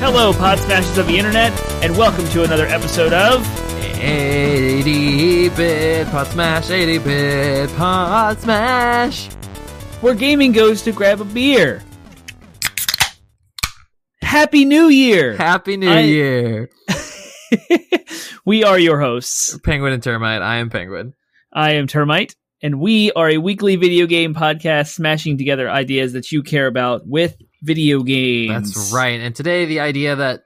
Hello, Pod Smashers of the Internet, and welcome to another episode of 80-bit Pod Smash, 80-bit Pod Smash, where gaming goes to grab a beer. Happy New Year! Happy New Year! We are your hosts. Penguin and Termite. I am Penguin. I am Termite, and we are a weekly video game podcast smashing together ideas that you care about with video games. That's right. And today, the idea that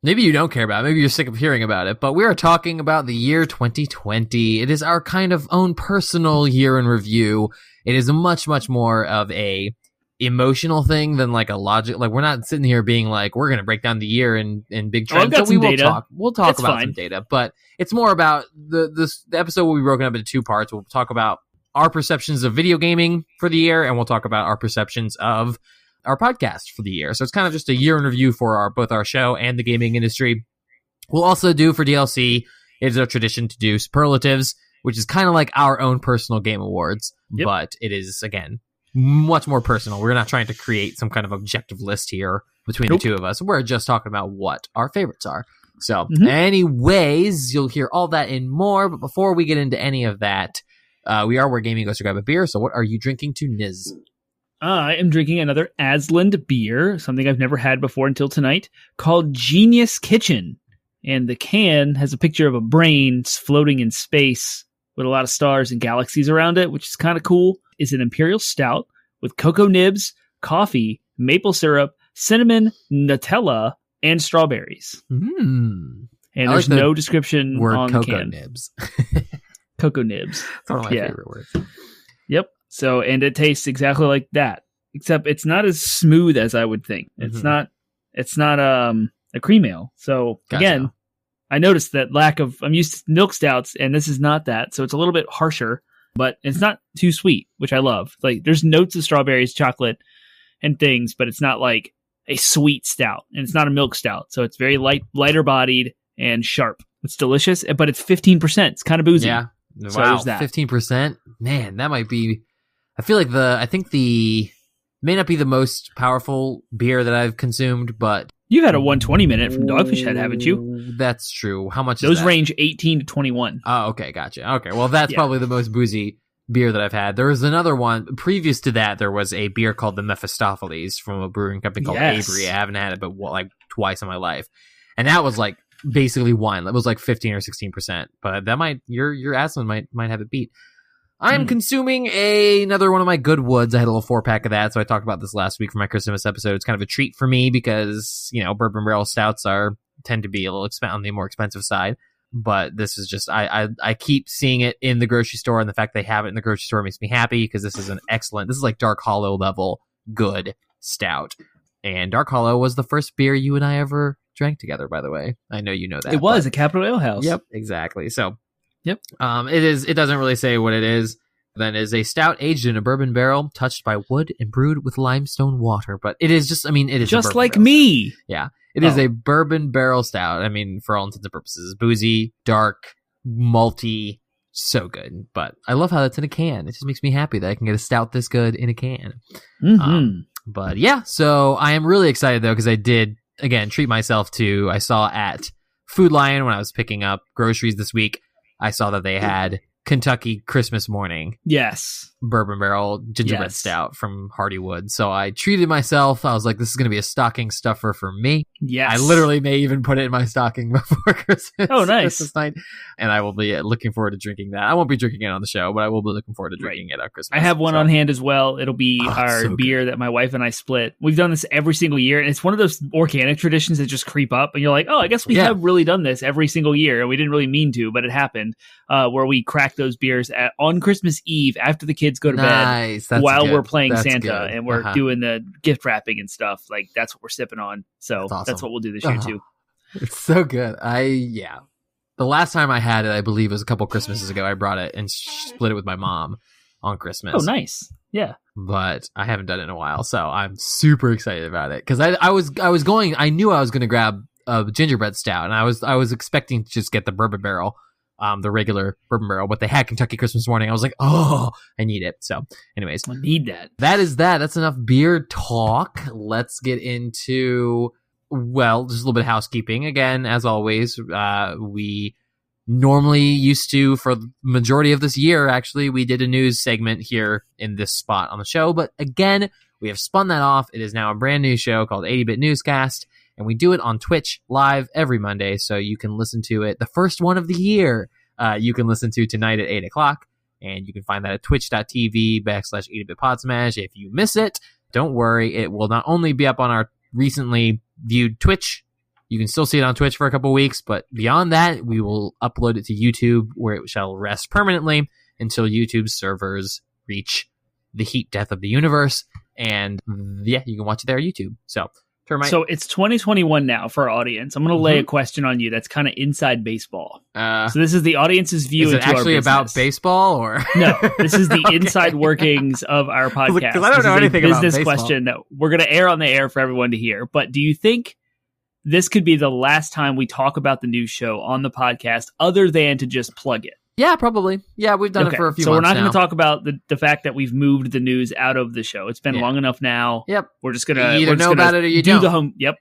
maybe you don't care about, maybe you're sick of hearing about it, but we are talking about the year 2020. It is our kind of own personal year in review. It is a much, much more of a emotional thing than like a logic. Like, we're not sitting here being like, we're going to break down the year in big trends. I've got some data. We'll talk That's about fine. some data, but it's more about the episode will be broken up into two parts. We'll talk about our perceptions of video gaming for the year, and we'll talk about our perceptions of our podcast for the year. So it's kind of just a year in review for both our show and the gaming industry. We'll also do for DLC, it is our tradition to do superlatives, which is kind of like our own personal game awards, but it is, again, much more personal. We're not trying to create some kind of objective list here between the two of us. We're just talking about what our favorites are. So anyways, you'll hear all that and more. But before we get into any of that, we are where gaming goes to grab a beer. So what are you drinking to, Niz? I am drinking another Asland beer, something I've never had before until tonight, called Genius Kitchen. And the can has a picture of a brain floating in space with a lot of stars and galaxies around it, which is kind of cool. It's an imperial stout with cocoa nibs, coffee, maple syrup, cinnamon, Nutella, and strawberries. And there's no description on the can. Nibs. Cocoa nibs. It's one of my favorite words. Yep. So, and it tastes exactly like that, except it's not as smooth as I would think. It's not a cream ale. So again, I noticed that I'm used to milk stouts, and this is not that. So it's a little bit harsher, but it's not too sweet, which I love. Like, there's notes of strawberries, chocolate, and things, but it's not like a sweet stout, and it's not a milk stout. So it's very lighter bodied and sharp. It's delicious, but it's 15%. It's kind of boozy. Yeah. So wow. there's that. 15%. Man, that might be. I feel like the may not be the most powerful beer that I've consumed, but you've had a 120 minute from Dogfish Head, haven't you? That's true. How much? Those is that? range 18 to 21. Oh, okay, gotcha. Okay, well, that's probably the most boozy beer that I've had. There was another one previous to that. There was a beer called the Mephistopheles from a brewing company called Avery. I haven't had it, but like twice in my life, and that was like basically wine. That was like 15 or 16%. But that might your Aslan might have it beat. I'm consuming another one of my Goodwoods. I had a little 4-pack of that, so I talked about this last week for my Christmas episode. It's kind of a treat for me because, bourbon barrel stouts tend to be a little on the more expensive side. But this is just, I keep seeing it in the grocery store, and the fact they have it in the grocery store makes me happy because this is this is like Dark Hollow level good stout. And Dark Hollow was the first beer you and I ever drank together, by the way. I know you know that. It was a Capital Ale House. Yep, exactly. So, yep. It doesn't really say what it is. Then is a stout aged in a bourbon barrel, touched by wood and brewed with limestone water. But it is just, it is just like me. Stout. Yeah, it is a bourbon barrel stout. For all intents and purposes, boozy, dark, malty, so good. But I love how that's in a can. It just makes me happy that I can get a stout this good in a can. But yeah, so I am really excited though because I did again treat myself to. I saw at Food Lion when I was picking up groceries this week. I saw that they had Kentucky Christmas Morning. Yes. Bourbon barrel gingerbread stout from Hardywood. So I treated myself. I was like, this is going to be a stocking stuffer for me. Yes. I literally may even put it in my stocking before Christmas. Oh, nice. Christmas night. And I will be looking forward to drinking that. I won't be drinking it on the show, but I will be looking forward to drinking it on Christmas. I have one on hand as well. It'll be our beer that my wife and I split. We've done this every single year, and it's one of those organic traditions that just creep up, and you're like, oh, I guess we have really done this every single year, and we didn't really mean to, but it happened, where we crack those beers on Christmas Eve after the kids go to bed while we're playing Santa, and we're doing the gift wrapping and stuff. Like, that's what we're sipping on. So that's what we'll do this year, too. It's so good. The last time I had it, I believe, was a couple Christmases ago. I brought it and split it with my mom on Christmas. Oh, nice. Yeah. But I haven't done it in a while, so I'm super excited about it. Because I knew I was going to grab a gingerbread stout, and I was expecting to just get the bourbon barrel, the regular bourbon barrel, but they had Kentucky Christmas Morning. I was like, oh, I need it. So anyways. I need that. That's enough beer talk. Let's get into Well, just a little bit of housekeeping. Again, as always, we normally used to, for the majority of this year, actually, we did a news segment here in this spot on the show. But again, we have spun that off. It is now a brand new show called 80-Bit Newscast, and we do it on Twitch live every Monday, so you can listen to it. The first one of the year, you can listen to tonight at 8 o'clock, and you can find that at twitch.tv/80bitpodsmash. If you miss it, don't worry. It will not only be up on our recently viewed Twitch, you can still see it on Twitch for a couple weeks, but beyond that, we will upload it to YouTube, where it shall rest permanently until YouTube's servers reach the heat death of the universe. And yeah, you can watch it there on YouTube. So it's 2021 now for our audience. I'm going to lay a question on you that's kind of inside baseball. So this is the audience's view into our business. Is it actually about baseball, or no? This is the inside workings of our podcast. Because I don't know anything about business baseball. Question that we're going to air on the air for everyone to hear. But do you think this could be the last time we talk about the news show on the podcast, other than to just plug it? Yeah, probably. Yeah, we've done it for a few months now. So we're not going to talk about the fact that we've moved the news out of the show. It's been long enough now. Yep. We're just going to... You either know about it or you don't. The home. Yep.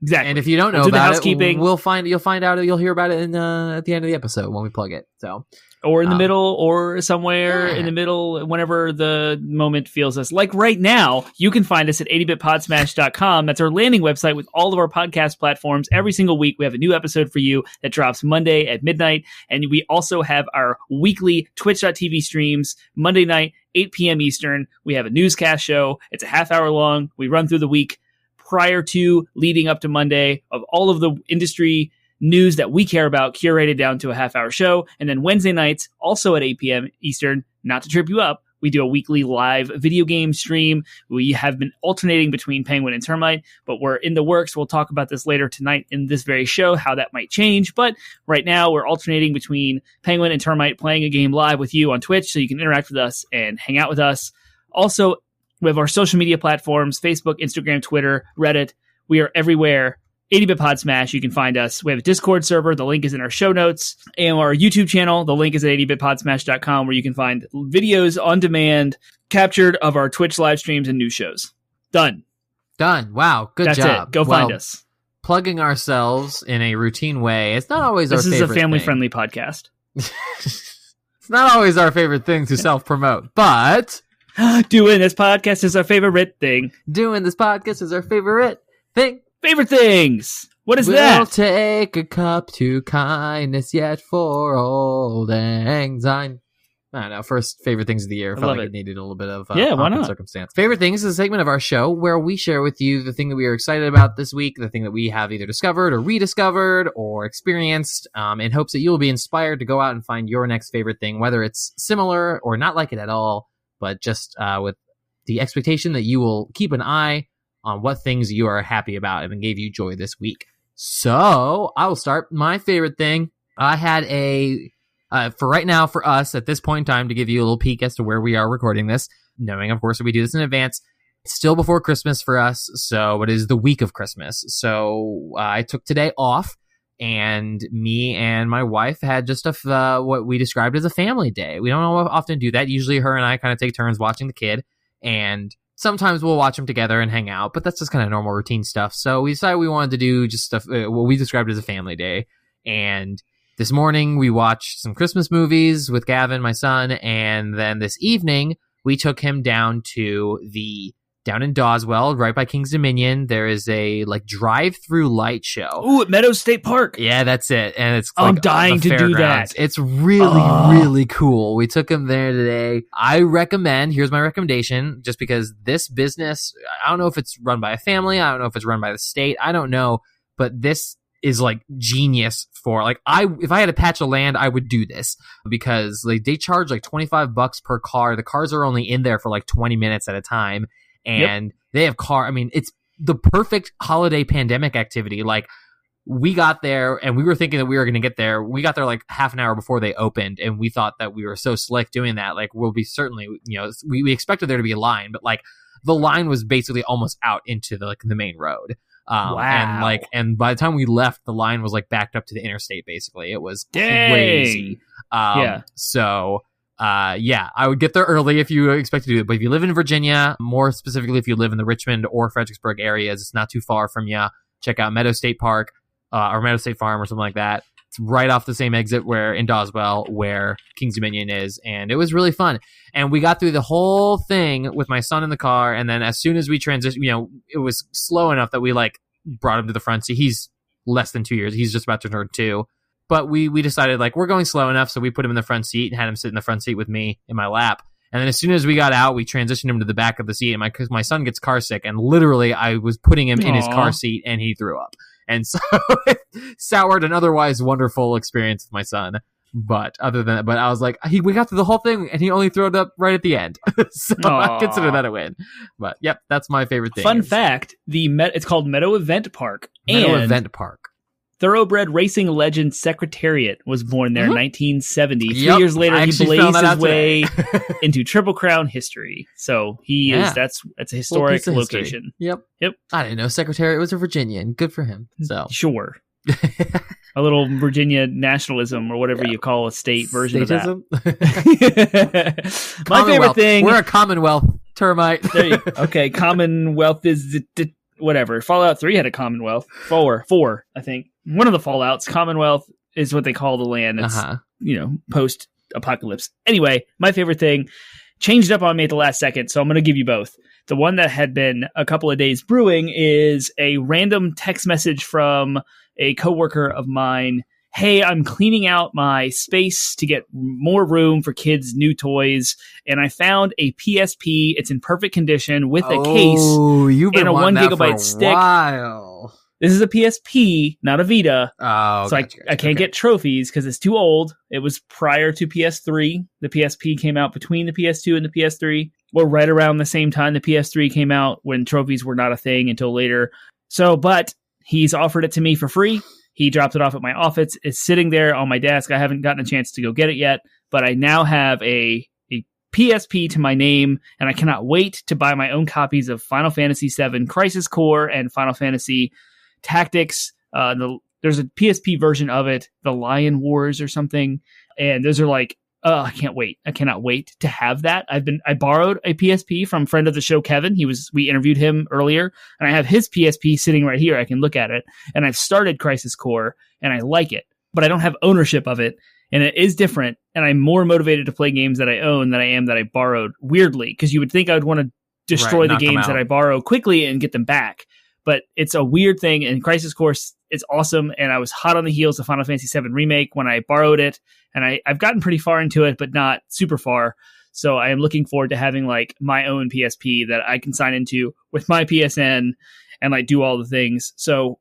Exactly. And if you don't know about it, you'll find out, you'll hear about it at the end of the episode when we plug it. So, or in the middle, or somewhere in the middle, whenever the moment feels us. Like right now, you can find us at 80bitpodsmash.com. That's our landing website with all of our podcast platforms. Every single week, we have a new episode for you that drops Monday at midnight. And we also have our weekly twitch.tv streams, Monday night, 8 p.m. Eastern. We have a newscast show. It's a half hour long. We run through the week prior to, leading up to Monday, of all of the industry news that we care about, curated down to a half-hour show. And then Wednesday nights, also at 8 p.m. Eastern, not to trip you up, we do a weekly live video game stream. We have been alternating between Penguin and Termite, but we're in the works. We'll talk about this later tonight in this very show, how that might change. But right now, we're alternating between Penguin and Termite, playing a game live with you on Twitch, so you can interact with us and hang out with us. Also, we have our social media platforms, Facebook, Instagram, Twitter, Reddit. We are everywhere. 80-Bit Pod Smash, you can find us. We have a Discord server. The link is in our show notes. And our YouTube channel, the link is at 80bitpodsmash.com, where you can find videos on demand captured of our Twitch live streams and news shows. Done. Wow, good job. That's it. Go find us. Plugging ourselves in a routine way. It's not always our favorite thing. This is a family-friendly podcast. It's not always our favorite thing to self-promote, but... Doing this podcast is our favorite thing. Doing this podcast is our favorite thing. Favorite things. What is that? We'll that? take a cup to kindness, yet for old lang syne. I don't know. First favorite things of the year. I felt like it needed a little bit of why not? Circumstance. Favorite things is a segment of our show where we share with you the thing that we are excited about this week, the thing that we have either discovered or rediscovered or experienced, in hopes that you will be inspired to go out and find your next favorite thing, whether it's similar or not like it at all, but just with the expectation that you will keep an eye on what things you are happy about and gave you joy this week. So I will start. My favorite thing, I had for right now, for us at this point in time, to give you a little peek as to where we are recording this, knowing of course that we do this in advance, it's still before Christmas for us, so it is the week of Christmas. So I took today off, and me and my wife had just what we described as a family day. We don't often do that. Usually her and I kind of take turns watching the kid, and sometimes we'll watch them together and hang out, but that's just kind of normal routine stuff. So we decided we wanted to do just stuff, what we described as a family day. And this morning we watched some Christmas movies with Gavin, my son, and then this evening we took him down in Doswell, right by King's Dominion. There is a drive-through light show. Ooh, at Meadows State Park. Yeah, that's it. And it's I'm dying to do that. It's really cool. We took him there today. Here's my recommendation, just because this business, I don't know if it's run by a family, I don't know if it's run by the state, I don't know, but this is genius for if I had a patch of land, I would do this, because they charge $25 per car. The cars are only in there for 20 minutes at a time. And they have it's the perfect holiday pandemic activity. We got there and we were thinking that we were going to get there. We got there half an hour before they opened, and we thought that we were so slick doing that. We'll be certainly, we expected there to be a line, but the line was basically almost out into the main road. Wow. And by the time we left, the line was backed up to the interstate. Basically, it was Dang. crazy. So. I would get there early if you expect to do it. But if you live in Virginia, more specifically if you live in the Richmond or Fredericksburg areas, it's not too far from you. check out Meadow State Park or Meadow State Farm or something like that. It's right off the same exit in Doswell where King's Dominion is, and it was really fun. And we got through the whole thing with my son in the car, and then as soon as we transitioned, it was slow enough that we brought him to the front seat. He's less than 2 years. He's just about to turn 2. But we decided we're going slow enough, so we put him in the front seat and had him sit in the front seat with me in my lap. And then as soon as we got out, we transitioned him to the back of the seat. And because my son gets car sick, and literally I was putting him in his car seat, and he threw up. And so it soured an otherwise wonderful experience with my son. But other than that, I was like, we got through the whole thing, and he only threw it up right at the end. So I consider that a win. But yep, that's my favorite thing. Fun fact: it's called Meadow Event Park. Event Park. Thoroughbred racing legend Secretariat was born there in 1970. 3 years later, he blazed his way into Triple Crown history. So that's a historic location. Yep. I didn't know Secretariat was a Virginian. Good for him. So sure. A little Virginia nationalism or whatever you call a state version of that. My favorite thing. We're a Commonwealth, termite. There you go. Okay, Commonwealth is whatever. Fallout 3 had a Commonwealth. 4, I think. One of the Fallouts, Commonwealth is what they call the land. It's, post-apocalypse. Anyway, my favorite thing changed up on me at the last second, so I'm going to give you both. The one that had been a couple of days brewing is a random text message from a coworker of mine. Hey, I'm cleaning out my space to get more room for kids' new toys, and I found a PSP. It's in perfect condition with a case and a 1 gigabyte stick. While. This is a PSP, not a Vita. Oh, so I can't get trophies because it's too old. It was prior to PS3. The PSP came out between the PS2 and the PS3. Well, right around the same time the PS3 came out when trophies were not a thing until later. So, but he's offered it to me for free. He dropped it off at my office. It's sitting there on my desk. I haven't gotten a chance to go get it yet, but I now have a PSP to my name, and I cannot wait to buy my own copies of Final Fantasy VII Crisis Core and Final Fantasy Tactics. There's a PSP version of it, the Lion Wars or something, and those are I can't wait. I cannot wait to have that. I borrowed a PSP from friend of the show Kevin. We interviewed him earlier, and I have his PSP sitting right here. I can look at it, and I've started Crisis Core, and I like it, but I don't have ownership of it, and it is different, and I'm more motivated to play games that I own than I am that I borrowed, weirdly, because you would think I would want to destroy the games that I borrow quickly and get them back. But it's a weird thing, and Crisis Core is awesome, and I was hot on the heels of Final Fantasy VII Remake when I borrowed it, and I've gotten pretty far into it, but not super far. So I am looking forward to having my own PSP that I can sign into with my PSN and do all the things. So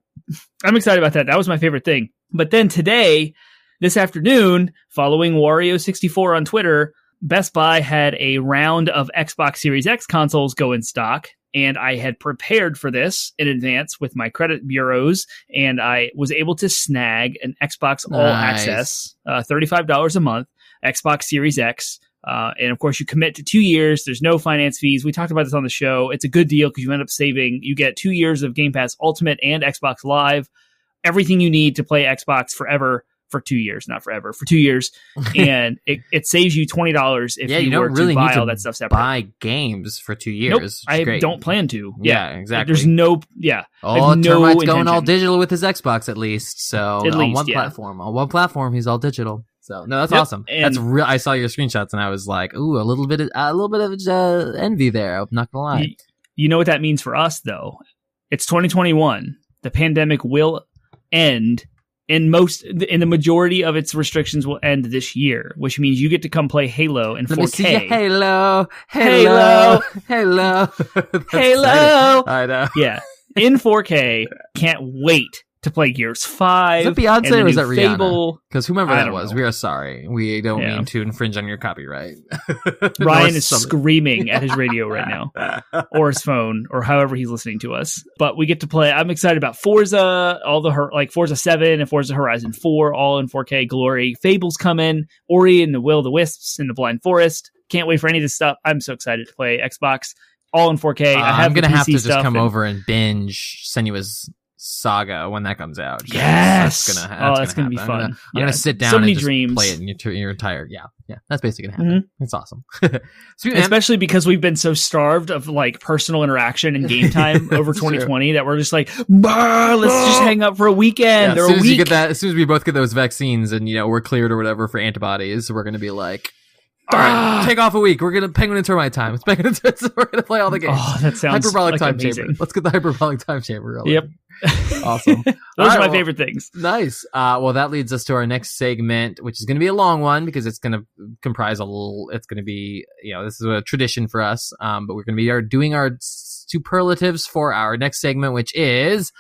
I'm excited about that. That was my favorite thing. But then today, this afternoon, following Wario64 on Twitter, Best Buy had a round of Xbox Series X consoles go in stock. And I had prepared for this in advance with my credit bureaus, and I was able to snag an Xbox All Access, $35 a month, Xbox Series X. And of course, you commit to 2 years. There's no finance fees. We talked about this on the show. It's a good deal because you end up saving. You get 2 years of Game Pass Ultimate and Xbox Live, everything you need to play Xbox forever. For 2 years, not forever, for 2 years. And it saves you $20 if you were to buy all that stuff separate. Buy games for 2 years. Nope, I don't plan to. Yeah, exactly. There's no, Termite's going all digital with his Xbox at least. So on one platform, he's all digital. So no, that's awesome. And that's real. I saw your screenshots and I was like, ooh, a little bit of envy there. I'm not gonna lie. You know what that means for us though? It's 2021. The pandemic will end. In the majority of its restrictions will end this year, which means you get to come play Halo in 4K. Let me see Halo. Halo. I know. Yeah, in 4K. Can't wait to play Gears 5. Is it Beyonce or is that Rihanna? Because whomever that was, we are sorry. We don't mean to infringe on your copyright. Ryan is screaming at his radio right now, or his phone, or however he's listening to us. But we get to play. I'm excited about Forza, Forza 7 and Forza Horizon 4, all in 4K glory. Fable's coming, Ori and the Will of the Wisps and the Blind Forest. Can't wait for any of this stuff. I'm so excited to play Xbox, all in 4K. I'm going to have to just come over and binge Senua's Saga when that comes out. Yes, that's gonna be fun. I'm gonna sit down and just play it in your entire. Yeah, that's basically gonna happen. It's awesome. Sweet, especially because we've been so starved of like personal interaction and game time over 2020 that we're just like, let's just hang out for a weekend or a week. As soon as we both get those vaccines and we're cleared or whatever for antibodies, we're gonna be like, all right, take off a week. We're gonna Penguin and Termite time. It's Penguin and Termite. So we're gonna play all the games. Oh, that sounds hyperbolic like time amazing. chamber. Let's get the hyperbolic time chamber rolling. Yep. Awesome. Those are my favorite things. Nice. Well, that leads us to our next segment, which is going to be a long one because it's going to comprise it's going to be, this is a tradition for us. But we're going to be doing our superlatives for our next segment, which is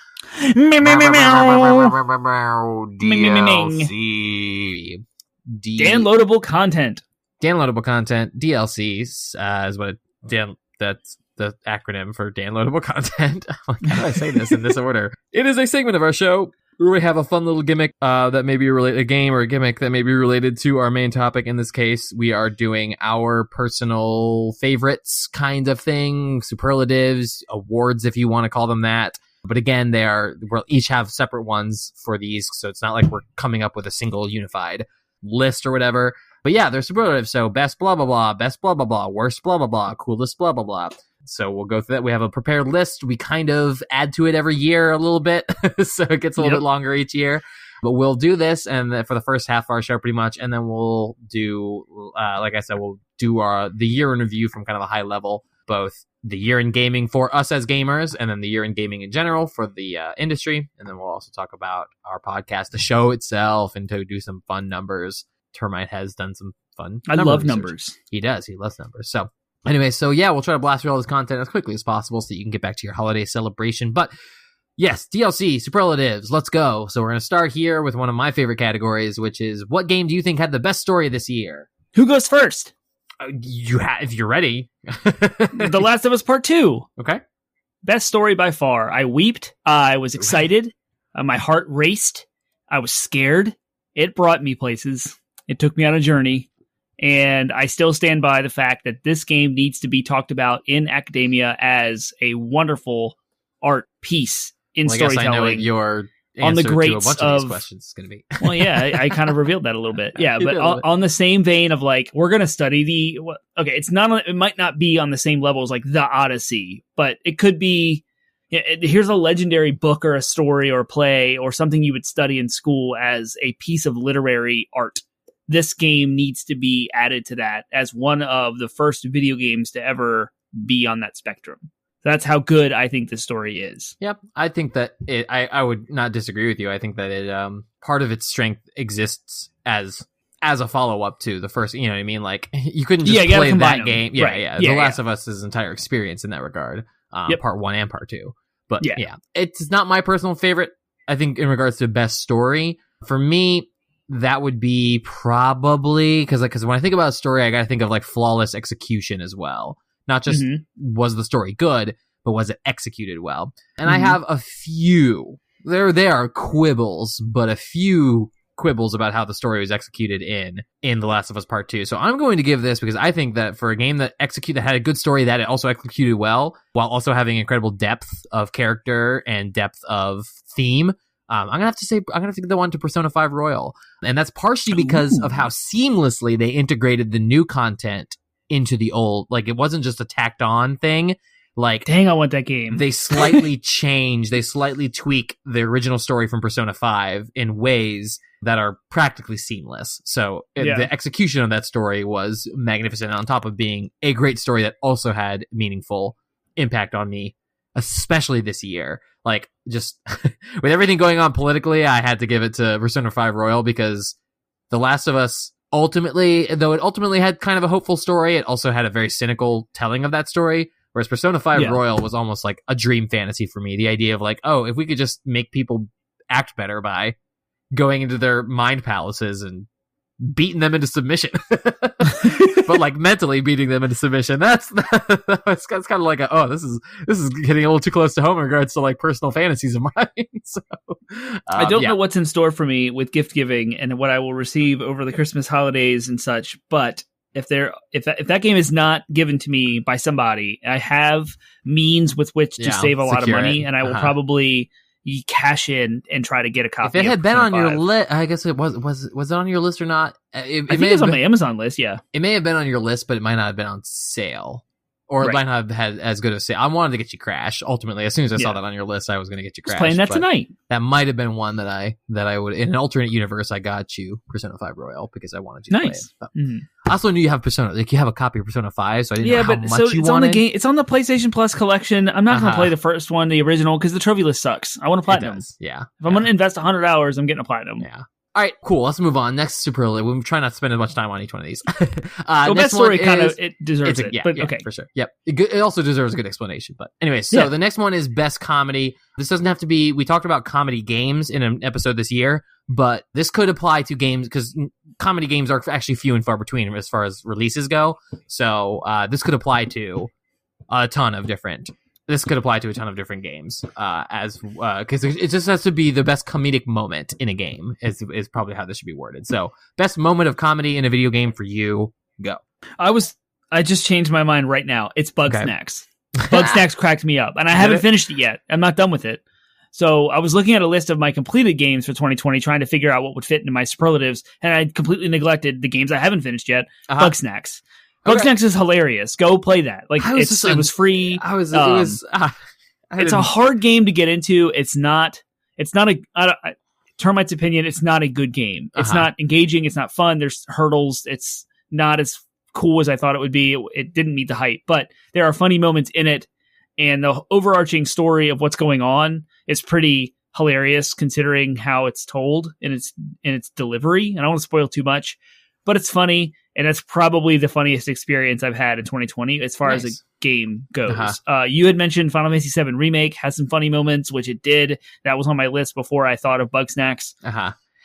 DLC. Downloadable content. Downloadable content. DLCs is what that's the acronym for downloadable content. How do I say this in this order? It is a segment of our show where we have a fun little gimmick that may be related, a game or a gimmick that may be related to our main topic. In this case, we are doing our personal favorites kind of thing, superlatives, awards, if you want to call them that. But again, we'll each have separate ones for these, so it's not like we're coming up with a single unified list or whatever. But yeah, they're superlatives. So best blah blah blah, best blah blah blah, worst blah blah blah, coolest blah blah blah. So we'll go through that. We have a prepared list. We kind of add to it every year a little bit, so it gets a little bit longer each year. But we'll do this, and for the first half of our show, pretty much, and then we'll do, like I said, we'll do the year in review from kind of a high level, both the year in gaming for us as gamers, and then the year in gaming in general for the industry, and then we'll also talk about our podcast, the show itself, and to do some fun numbers. Termite has done some fun. I love numbers. He does. He loves numbers. So anyway, we'll try to blast through all this content as quickly as possible so that you can get back to your holiday celebration. But yes, DLC, superlatives, let's go. So we're going to start here with one of my favorite categories, which is what game do you think had the best story this year? Who goes first? If you're ready. The Last of Us Part 2. Okay. Best story by far. I weeped. I was excited. My heart raced. I was scared. It brought me places. It took me on a journey. And I still stand by the fact that this game needs to be talked about in academia as a wonderful art piece in storytelling. I guess I know what your answer on the greats to a bunch of these questions is going to be. Well, yeah, I kind of revealed that a little bit. Yeah, but on the same vein of like, we're going to study it might not be on the same level as like the Odyssey, but it could be, here's a legendary book or a story or a play or something you would study in school as a piece of literary art. This game needs to be added to that as one of the first video games to ever be on that spectrum. That's how good I think the story is. Yep, I think that I would not disagree with you. I think that it part of its strength exists as a follow up to the first. You know what I mean? Like you couldn't just play that game. Yeah, right. Yeah. The Last of Us' entire experience in that regard, part 1 and part 2. But yeah, it's not my personal favorite. I think in regards to best story for me, that would be probably because when I think about a story, I got to think of like flawless execution as well. Not just was the story good, but was it executed well? And I have a few. There are quibbles, but a few quibbles about how the story was executed in The Last of Us Part 2. So I'm going to give this because I think that for a game that had a good story, that it also executed well, while also having incredible depth of character and depth of theme. I'm gonna have to give the one to Persona 5 Royal, and that's partially because of how seamlessly they integrated the new content into the old. Like it wasn't just a tacked on thing. Like, dang, I want that game. They slightly tweak the original story from Persona 5 in ways that are practically seamless. So the execution of that story was magnificent, on top of being a great story that also had meaningful impact on me, especially this year. Like, just with everything going on politically, I had to give it to Persona 5 Royal because The Last of Us though it ultimately had kind of a hopeful story, it also had a very cynical telling of that story. Whereas Persona 5 Royal was almost like a dream fantasy for me. The idea of like, oh, if we could just make people act better by going into their mind palaces and beating them into submission, but like mentally beating them into submission. That's kind of like this is getting a little too close to home in regards to like personal fantasies of mine. So I don't know what's in store for me with gift giving and what I will receive over the Christmas holidays and such. But if that game is not given to me by somebody, I have means with which to save a lot of money, and I will probably you cash in and try to get a copy. If it had been on your list, I guess it was it on your list or not? I think it was on my Amazon list. Yeah, it may have been on your list, but it might not have been on sale. Or it might not have had as good a sale. I wanted to get you Crash. Ultimately, as soon as I saw that on your list, I was going to get you Crash. I was playing that tonight. That might have been one that I would, in an alternate universe, I got you Persona 5 Royal because I wanted you to play it. I also knew you have Persona. Like, you have a copy of Persona 5, so I didn't know how much you it's wanted. On the game. It's on the PlayStation Plus collection. I'm not going to play the first one, the original, because the trophy list sucks. I want a platinum. Yeah. If I'm going to invest $100, I'm getting a platinum. Yeah. All right, cool. Let's move on. Next superlative. We'll try not to spend as much time on each one of these. Best story it deserves it. Yeah, but okay, for sure. Yep, it also deserves a good explanation. But anyway, so the next one is best comedy. This doesn't have to be. We talked about comedy games in an episode this year, but this could apply to games because comedy games are actually few and far between as far as releases go. So this could apply to a ton of different. This could apply to a ton of different games, because it just has to be the best comedic moment in a game is probably how this should be worded. So, best moment of comedy in a video game for you, go. I just changed my mind right now. It's Bugsnax. Bugsnax cracked me up, and I haven't finished it yet. I'm not done with it. So I was looking at a list of my completed games for 2020, trying to figure out what would fit into my superlatives, and I completely neglected the games I haven't finished yet. Bugsnax. Bugsnax is hilarious. Go play that. Like it was free. It's a hard game to get into. It's not Termite's opinion. It's not a good game. It's not engaging. It's not fun. There's hurdles. It's not as cool as I thought it would be. It didn't meet the hype, but there are funny moments in it, and the overarching story of what's going on is pretty hilarious considering how it's told in its delivery. And I don't want to spoil too much, but it's funny. And that's probably the funniest experience I've had in 2020 as far as a game goes. You had mentioned Final Fantasy VII Remake has some funny moments, which it did. That was on my list before I thought of Bugsnax.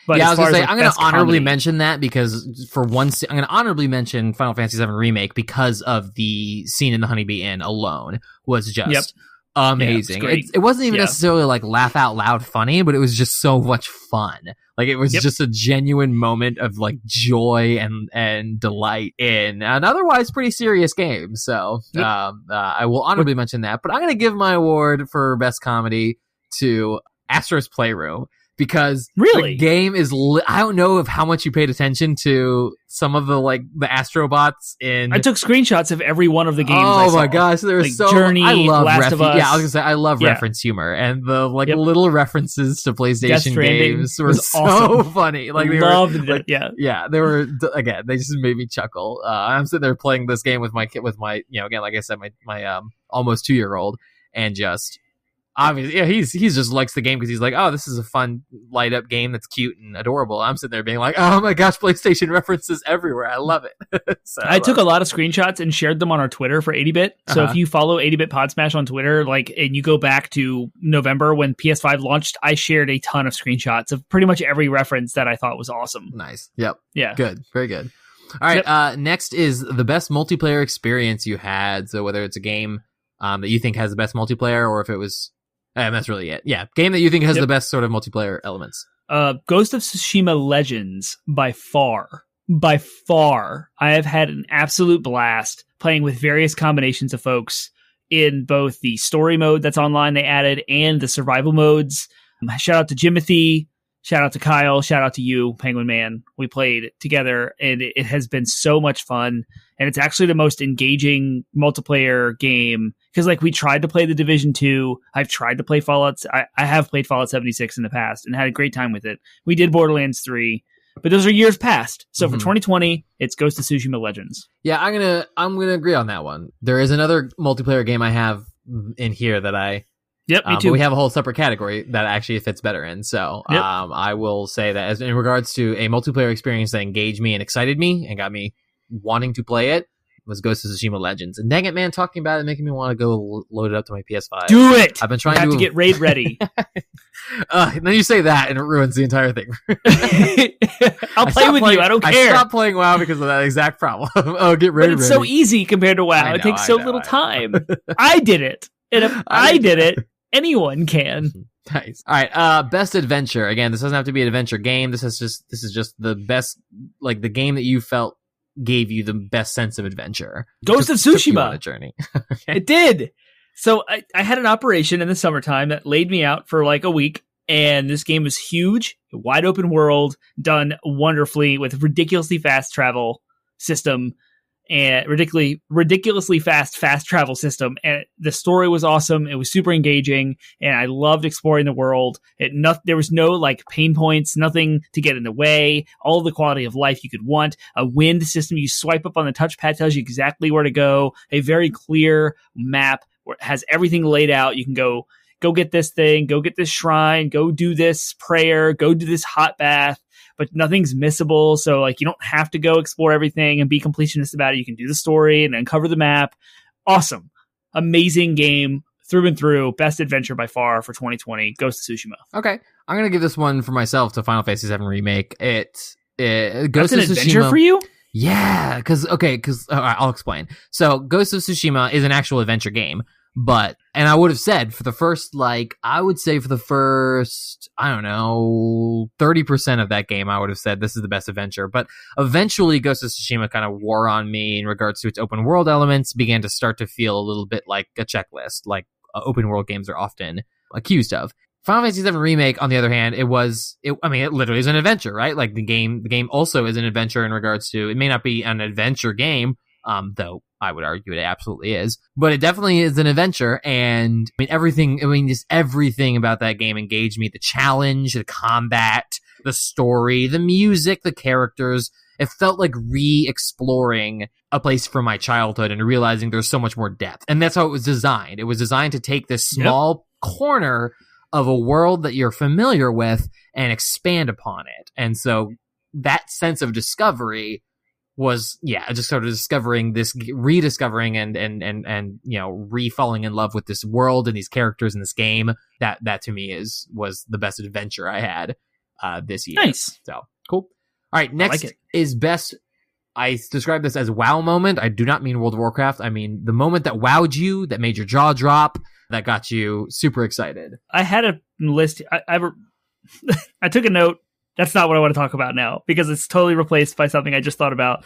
But I was going to say, I'm going to honorably mention that because I'm going to honorably mention Final Fantasy VII Remake because of the scene in the Honeybee Inn alone was just amazing. It wasn't even necessarily like laugh out loud funny, but it was just so much fun. Like it was just a genuine moment of like joy and delight in an otherwise pretty serious game. So I will honorably mention that, but I'm going to give my award for best comedy to Astro's Playroom. Because the game is, I don't know how much you paid attention to some of the Astrobots in. I took screenshots of every one of the games. Oh my gosh, there was so Journey, I love Last of Us. Yeah, I was gonna say I love reference humor and the little references to PlayStation games were so funny. Like they loved were, it. Yeah, they were again. They just made me chuckle. I'm sitting there playing this game with my kid, again, like I said, my almost 2-year-old, and just. Obviously, he's just likes the game because he's like, oh, this is a fun light up game that's cute and adorable. I'm sitting there being like, oh my gosh, PlayStation references everywhere. I love it. So I took a lot of screenshots and shared them on our Twitter for 80-bit. So if you follow 80-bit Podsmash on Twitter, and you go back to November when PS5 launched, I shared a ton of screenshots of pretty much every reference that I thought was awesome. Nice. Yep. Yeah. Good. Very good. All right. Next is the best multiplayer experience you had. So whether it's a game that you think has the best multiplayer, or if it was. That's really it. Yeah, game that you think has the best sort of multiplayer elements. Ghost of Tsushima Legends, by far. I have had an absolute blast playing with various combinations of folks in both the story mode that's online they added and the survival modes. Shout out to Jimothy. Shout out to Kyle. Shout out to you, Penguin Man. We played together, and it has been so much fun. And it's actually the most engaging multiplayer game because, we tried to play The Division 2. I've tried to play Fallout. I have played Fallout 76 in the past and had a great time with it. We did Borderlands 3, but those are years past. So for 2020, it's Ghost of Tsushima Legends. Yeah, I'm gonna agree on that one. There is another multiplayer game I have in here that I. Yep, me too. But we have a whole separate category that actually fits better in. So I will say that as in regards to a multiplayer experience that engaged me and excited me and got me wanting to play it was Ghost of Tsushima Legends. And dang it, man, talking about it making me want to go load it up to my PS5. Do it! I've been trying to get raid ready. Then you say that and it ruins the entire thing. I'll play with you. I don't care. I stopped playing WoW because of that exact problem. Get raid ready. But it's so easy compared to WoW. It takes so little time. I did it. And if I did it, anyone can. Nice. All right. Best adventure. Again, this doesn't have to be an adventure game. This is just the best, the game that you felt gave you the best sense of adventure. Ghost of Tsushima. On a journey. Okay. It did. So I had an operation in the summertime that laid me out for like a week. And this game was huge, wide open world, done wonderfully with ridiculously fast travel system and ridiculously fast travel system. And the story was awesome. It was super engaging, and I loved exploring the world. There was no like pain points, nothing to get in the way. All the quality of life you could want. A wind system, you swipe up on the touchpad, tells you exactly where to go. A very clear map where it has everything laid out. You can go get this thing, go get this shrine, go do this prayer, go do this hot bath, but nothing's missable. So like you don't have to go explore everything and be completionist about it. You can do the story and uncover the map. Awesome. Amazing game through and through. Best adventure by far for 2020. Ghost of Tsushima. Okay. I'm going to give this one for myself to Final Fantasy VII Remake. Ghost That's of Tsushima. An adventure for you? Yeah, because I'll explain. So Ghost of Tsushima is an actual adventure game. And I would have said for the first, I don't know, 30% of that game, I would have said this is the best adventure. But eventually Ghost of Tsushima kind of wore on me in regards to its open world elements, began to start to feel a little bit like a checklist, like open world games are often accused of. Final Fantasy VII Remake, on the other hand, it literally is an adventure, right? Like the game also is an adventure in regards to, it may not be an adventure game, though I would argue it absolutely is, but it definitely is an adventure. And just everything about that game engaged me. The challenge, the combat, the story, the music, the characters. It felt like re-exploring a place from my childhood and realizing there's so much more depth. And that's how it was designed. It was designed to take this small corner of a world that you're familiar with and expand upon it. And so that sense of discovery was, just sort of rediscovering and re-falling in love with this world and these characters in this game. That to me was the best adventure I had this year. Nice. So cool. All right, next is best. I describe this as WoW moment. I do not mean World of Warcraft. I mean the moment that wowed you, that made your jaw drop, that got you super excited. I had a list. I took a note. That's not what I want to talk about now because it's totally replaced by something I just thought about.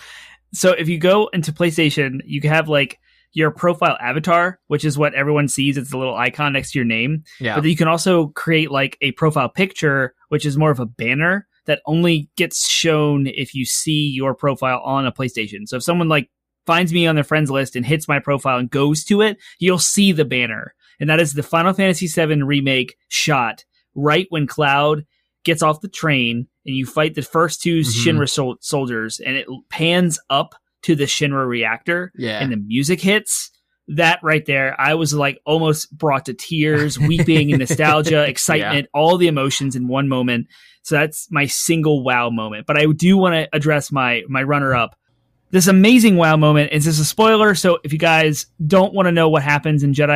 So if you go into PlayStation, you can have like your profile avatar, which is what everyone sees. It's a little icon next to your name. Yeah. But then you can also create like a profile picture, which is more of a banner that only gets shown if you see your profile on a PlayStation. So if someone like finds me on their friends list and hits my profile and goes to it, you'll see the banner. And that is the Final Fantasy VII Remake shot right when Cloud gets off the train and you fight the first two Shinra soldiers, and it pans up to the Shinra reactor and the music hits. That right there, I was like almost brought to tears, weeping and nostalgia, excitement, all the emotions in one moment. So that's my single WoW moment. But I do want to address my runner-up. This amazing WoW moment is this a spoiler, so if you guys don't want to know what happens in Star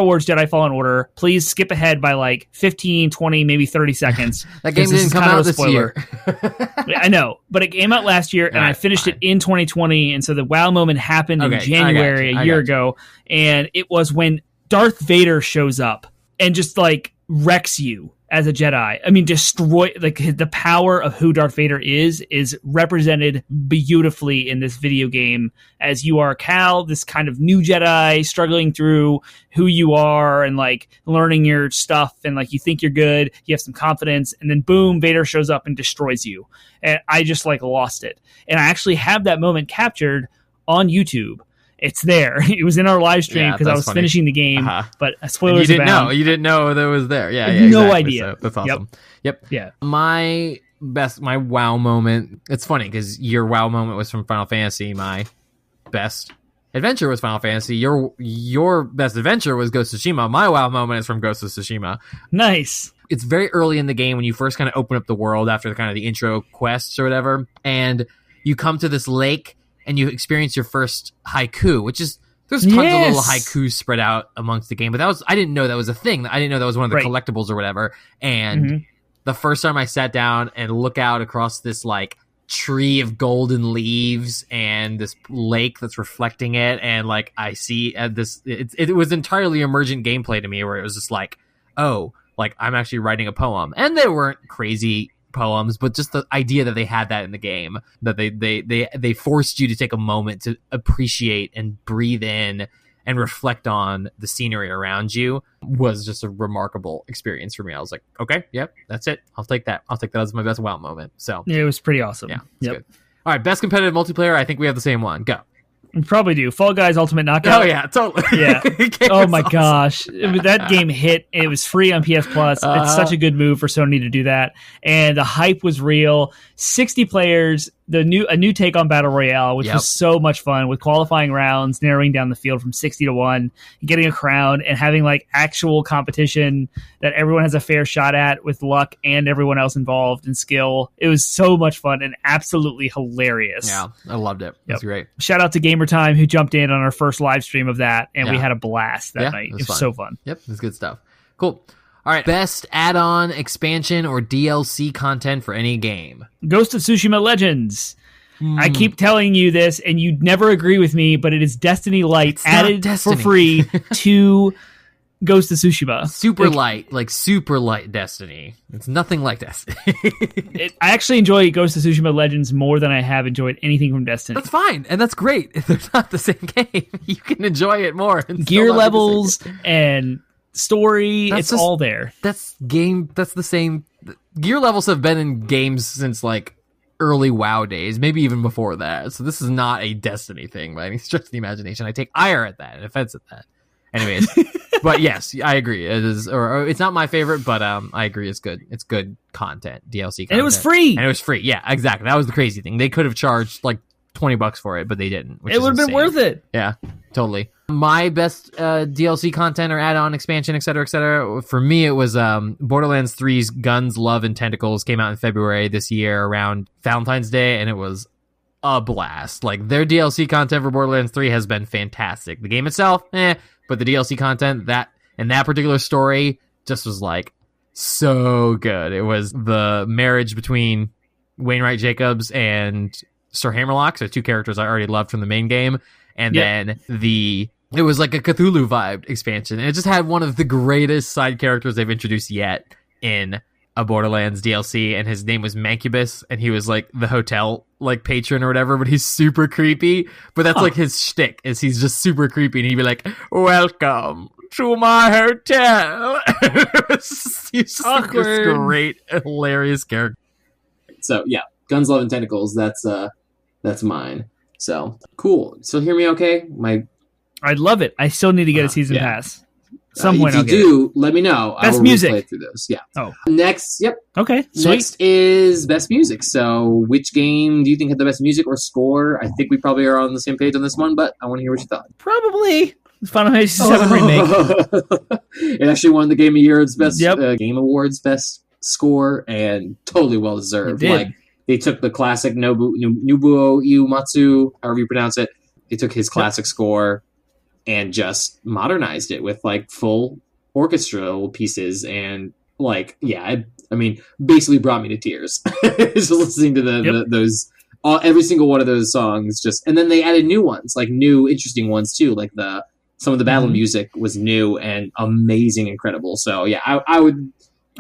Wars Jedi Fallen Order, please skip ahead by like 15, 20, maybe 30 seconds. That game didn't come out this year. I know, but it came out last year, and I finished it in 2020, and so the WoW moment happened in January a year ago, and it was when Darth Vader shows up and just like wrecks you as a Jedi. I mean, destroy, like the power of who Darth Vader is represented beautifully in this video game as you are Cal, this kind of new Jedi struggling through who you are and like learning your stuff, and like you think you're good, you have some confidence, and then boom, Vader shows up and destroys you. And I just like lost it. And I actually have that moment captured on YouTube. It's there. It was in our live stream because I was finishing the game, but spoilers abound. You didn't know that it was there. Yeah, no idea. So that's awesome. Yep. Yeah. My WoW moment. It's funny because your WoW moment was from Final Fantasy. My best adventure was Final Fantasy. Your best adventure was Ghost of Tsushima. My WoW moment is from Ghost of Tsushima. Nice. It's very early in the game when you first kind of open up the world after the kind of the intro quests or whatever, and you come to this lake. And you experience your first haiku, which is, there's tons of little haikus spread out amongst the game. But I didn't know that was a thing. I didn't know that was one of the collectibles or whatever. And the first time I sat down and look out across this like tree of golden leaves and this lake that's reflecting it, and like I see this, it was entirely emergent gameplay to me, where it was just like, oh, like I'm actually writing a poem. And they weren't crazy poems, but just the idea that they had that in the game, that they forced you to take a moment to appreciate and breathe in and reflect on the scenery around you was just a remarkable experience for me. I was like, okay, yep, that's it. I'll take that. I'll take that as my best WoW moment. So yeah, it was pretty awesome. Yeah, good. All right, best competitive multiplayer. I think we have the same one. Go. We probably do. Fall Guys Ultimate Knockout. Oh yeah, totally. Yeah. Oh my gosh, that game hit. It was free on PS Plus. It's such a good move for Sony to do that, and the hype was real. 60 players. A new take on Battle Royale, which was so much fun, with qualifying rounds, narrowing down the field from 60 to 1, getting a crown, and having like actual competition that everyone has a fair shot at with luck and everyone else involved in skill. It was so much fun and absolutely hilarious. Yeah, I loved it. It was great. Shout out to Gamer Time, who jumped in on our first live stream of that, and we had a blast that night. It was so fun. Yep, it was good stuff. Cool. All right, best add-on, expansion, or DLC content for any game. Ghost of Tsushima Legends. I keep telling you this, and you never agree with me, but it is Destiny Light added for free to Ghost of Tsushima. Super light Destiny. It's nothing like Destiny. I actually enjoy Ghost of Tsushima Legends more than I have enjoyed anything from Destiny. That's fine, and that's great. If they're not the same game, you can enjoy it more. Gear levels and story, it's all there. That's the same. Gear levels have been in games since like early WoW days, maybe even before that. So this is not a Destiny thing by any stretch of the imagination. I take ire at that and offense at that. Anyways, but yes, I agree. It is, or it's not my favorite, but I agree. It's good. It's good content, DLC content, and it was free. Yeah, exactly. That was the crazy thing. They could have charged like $20 for it, but they didn't. It would have been worth it. Yeah, totally. My best DLC content or add-on, expansion, etc., for me, it was Borderlands 3's Guns, Love, and Tentacles came out in February this year around Valentine's Day, and it was a blast. Like, their DLC content for Borderlands 3 has been fantastic. The game itself, but the DLC content, that particular story just was, like, so good. It was the marriage between Wainwright Jacobs and Sir Hammerlock, so two characters I already loved from the main game, and then it was like a Cthulhu vibe expansion, and it just had one of the greatest side characters they've introduced yet in a Borderlands DLC, and his name was Mancubus, and he was like the hotel like patron or whatever, but he's super creepy. But that's like his shtick, is he's just super creepy, and he'd be like, "Welcome to my hotel." He's just like this great, hilarious character. So yeah, Guns, Love, and Tentacles. That's mine. So cool. Still hear me? Okay. I love it. I still need to get a season pass. If you do, let me know. Best I will music. replay through those. Yeah. Oh. Next. Yep. Okay. Sweet. Next is best music. So, which game do you think had the best music or score? I think we probably are on the same page on this one, but I want to hear what you thought. Probably Final Fantasy VII Remake. It actually won the Game of Year's best Game Awards best score, and totally well deserved. Like, they took the classic Nobuo Uematsu, however you pronounce it. They took his classic score and just modernized it with like full orchestral pieces, and like, I mean, basically brought me to tears just listening to those every single one of those songs. And then they added new ones, like new interesting ones too, like some of the battle music was new and amazing, incredible. So yeah, I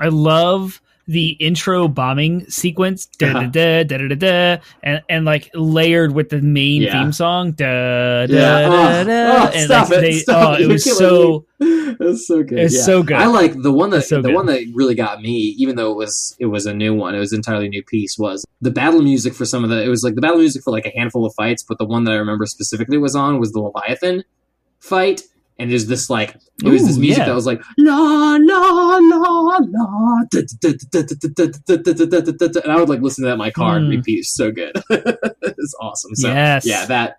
love the intro bombing sequence, and like layered with the main theme song, and stop like, it was so good. It's so good. I like the one that really got me, even though it was a new one. It was an entirely new piece. Was the battle music for some of the? It was like the battle music for like a handful of fights, but the one that I remember specifically was the Leviathan fight. And there's this like, it was this music that was like, la, la, la, la, and I would like listen to that in my car and repeat. It's so good. It's awesome. So yeah, that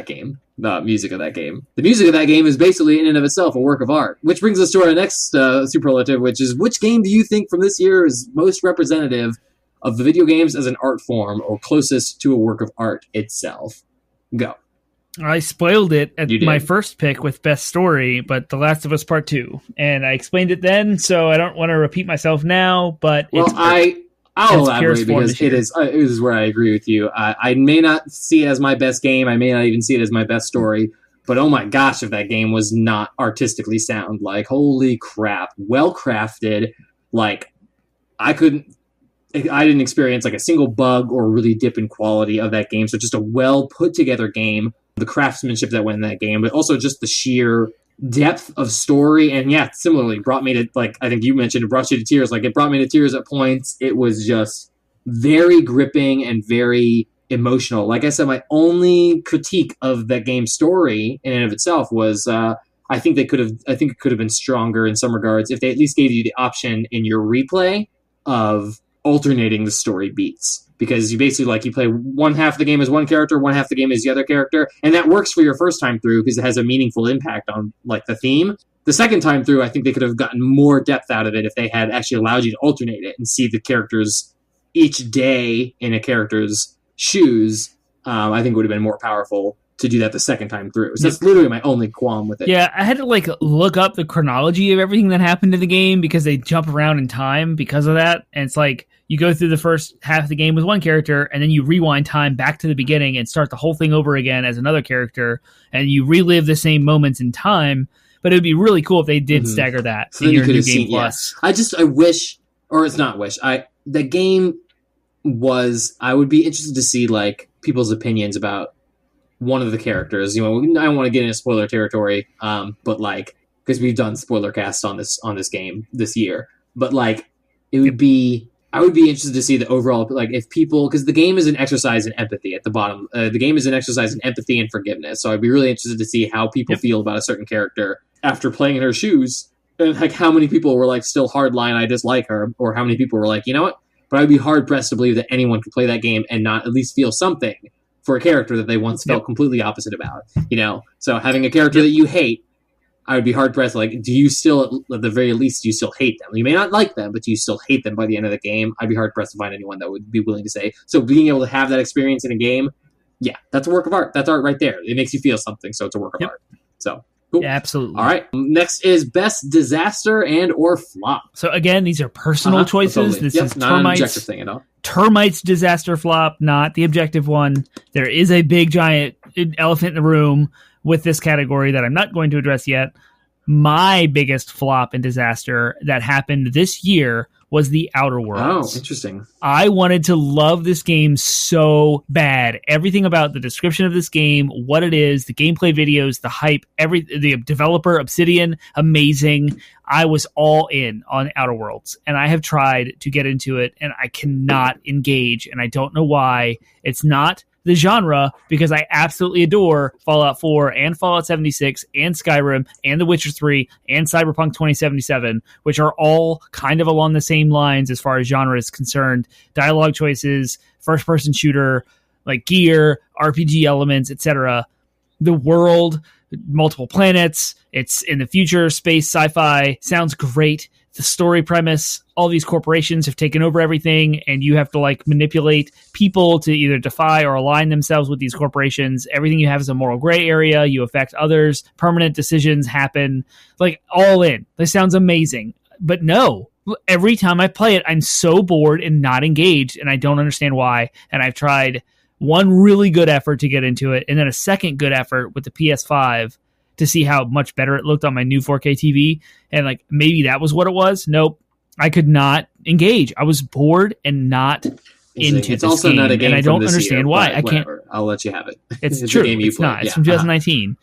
game, the music of that game. The music of that game is basically in and of itself a work of art, which brings us to our next superlative, which is, which game do you think from this year is most representative of the video games as an art form or closest to a work of art itself? Go. I spoiled it at my first pick with Best Story, but The Last of Us Part 2. And I explained it then, so I don't want to repeat myself now, but I'll elaborate because it is where I agree with you. I may not see it as my best game. I may not even see it as my best story. But oh my gosh, if that game was not artistically sound, like, holy crap, well crafted. Like, I didn't experience like a single bug or really dip in quality of that game. So just a well put together game the craftsmanship that went in that game, but also just the sheer depth of story. And yeah, similarly brought me to, like, I think you mentioned, it brought you to tears. Like, it brought me to tears at points. It was just very gripping and very emotional. Like I said, my only critique of that game's story in and of itself was, I think it could have been stronger in some regards if they at least gave you the option in your replay of alternating the story beats. Because you basically, like, you play one half of the game as one character, one half of the game as the other character, and that works for your first time through because it has a meaningful impact on, like, the theme. The second time through, I think they could have gotten more depth out of it if they had actually allowed you to alternate it and see the characters each day in a character's shoes. I think it would have been more powerful to do that the second time through. So that's literally my only qualm with it. Yeah, I had to, like, look up the chronology of everything that happened in the game because they jump around in time because of that. And it's like, you go through the first half of the game with one character, and then you rewind time back to the beginning and start the whole thing over again as another character, and you relive the same moments in time. But it would be really cool if they did stagger that so in your New Game seen, Plus. Yeah. I wish, or it's not wish, the game was, I would be interested to see, like, people's opinions about one of the characters. You know, I don't want to get into spoiler territory, but, like, because we've done spoiler casts on this game this year, but, like, it would be, I would be interested to see the overall, like, if people, because the game is an exercise in empathy at the bottom. The game is an exercise in empathy and forgiveness. So I'd be really interested to see how people feel about a certain character after playing in her shoes. And, like, how many people were, like, still hardline, I dislike her, or how many people were like, you know what? But I'd be hard pressed to believe that anyone could play that game and not at least feel something for a character that they once felt completely opposite about. You know? So having a character that you hate, I would be hard-pressed, like, do you still, at the very least, do you still hate them? You may not like them, but do you still hate them by the end of the game? I'd be hard-pressed to find anyone that would be willing to say. So being able to have that experience in a game, yeah, that's a work of art. That's art right there. It makes you feel something, so it's a work of art. So, cool. Yeah, absolutely. All right, next is Best Disaster and or Flop. So again, these are personal choices. Totally. This is not an objective thing at all. Termites disaster flop, not the objective one. There is a big, giant elephant in the room with this category that I'm not going to address yet. My biggest flop and disaster that happened this year was The Outer Worlds. Oh, interesting. I wanted to love this game so bad. Everything about the description of this game, what it is, the gameplay videos, the hype, the developer, Obsidian, amazing. I was all in on Outer Worlds, and I have tried to get into it, and I cannot engage, and I don't know why. It's not the genre, because I absolutely adore Fallout 4 and Fallout 76 and Skyrim and The Witcher 3 and Cyberpunk 2077, which are all kind of along the same lines as far as genre is concerned. Dialogue choices, first-person shooter, like gear, RPG elements, etc. The world, multiple planets, it's in the future, space, sci-fi, sounds great. The story premise, all these corporations have taken over everything, and you have to, like, manipulate people to either defy or align themselves with these corporations. Everything you have is a moral gray area. You affect others. Permanent decisions happen. Like, all in. This sounds amazing. But no, every time I play it, I'm so bored and not engaged, and I don't understand why. And I've tried one really good effort to get into it, and then a second good effort with the PS5 to see how much better it looked on my new 4K TV. And, like, maybe that was what it was. Nope. I could not engage. I was bored and not into it's this also game. Not a game, and I don't from this understand year, why. I can't. I'll let you have it. It's true. Game you it's played. not. It's from 2019.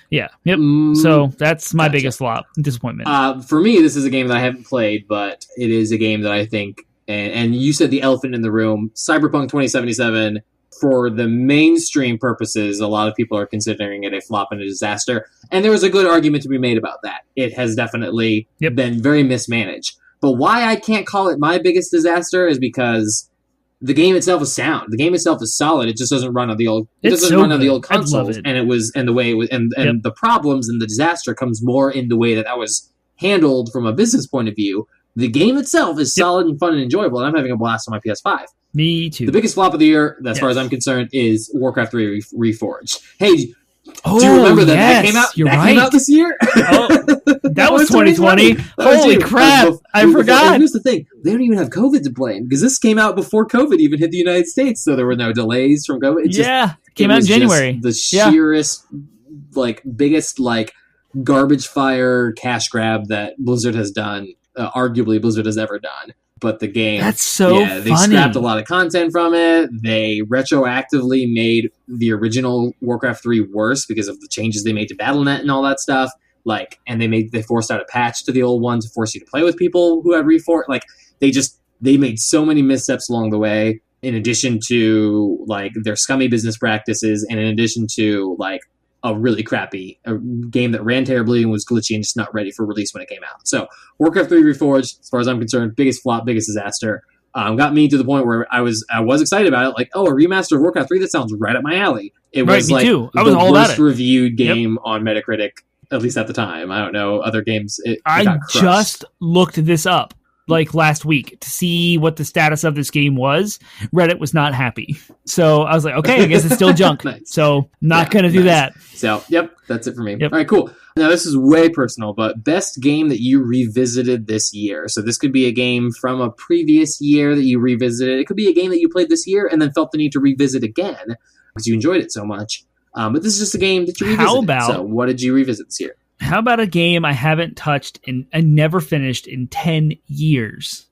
Yeah. Yep. So that's my biggest flop, disappointment. For me, this is a game that I haven't played, but it is a game that I think, and you said the elephant in the room, Cyberpunk 2077, for the mainstream purposes, a lot of people are considering it a flop and a disaster. And there was a good argument to be made about that. It has definitely been very mismanaged. But why I can't call it my biggest disaster is because the game itself is sound. The game itself is solid. It just doesn't run on the old. It doesn't run on the old consoles. And it was, and the way it was, and the problems and the disaster comes more in the way that was handled from a business point of view. The game itself is solid and fun and enjoyable, and I'm having a blast on my PS5. Me too. The biggest flop of the year, as far as I'm concerned, is Warcraft 3 Reforged. Hey, do you remember that came out? Came out this year. That was 2020. Holy crap! I forgot. And here's the thing: they don't even have COVID to blame because this came out before COVID even hit the United States, so there were no delays from COVID. It came out in January. The sheerest, biggest, garbage fire cash grab that Blizzard has done. Arguably, Blizzard has ever done. but the game... That's so funny. They scrapped a lot of content from it. They retroactively made the original Warcraft 3 worse because of the changes they made to Battle.net and all that stuff. Like, and they forced out a patch to the old one to force you to play with people who have reforged. Like, they made so many missteps along the way, in addition to, like, their scummy business practices, and in addition to, like, a really crappy game that ran terribly and was glitchy and just not ready for release when it came out. So, Warcraft 3 Reforged, as far as I'm concerned, biggest flop, biggest disaster. Got me to the point where I was excited about it. Like, oh, a remaster of Warcraft 3, that sounds right up my alley. It was me like too. I was the all worst about it. reviewed game on Metacritic, at least at the time. I don't know other games. I just looked this up like last week to see what the status of this game was. Reddit was not happy. So I was like, okay, I guess it's still junk. Nice. So not going to do that. So, yep, that's it for me. Yep. All right, cool. Now, this is way personal, but best game that you revisited this year. So this could be a game from a previous year that you revisited. It could be a game that you played this year and then felt the need to revisit again because you enjoyed it so much. But this is just a game that you revisited. So what did you revisit this year? How about a game I haven't touched and never finished in 10 years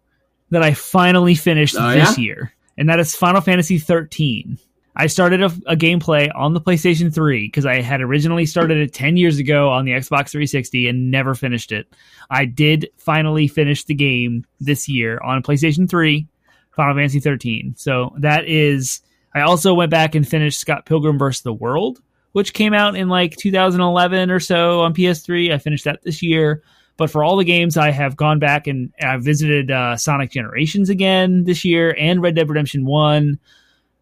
that I finally finished this year? And that is Final Fantasy 13. I started a gameplay on the PlayStation 3 because I had originally started it 10 years ago on the Xbox 360 and never finished it. I did finally finish the game this year on PlayStation 3, Final Fantasy 13. So that is... I also went back and finished Scott Pilgrim vs. the World, which came out in like 2011 or so on PS3. I finished that this year. But for all the games, I have gone back and I visited Sonic Generations again this year and Red Dead Redemption 1.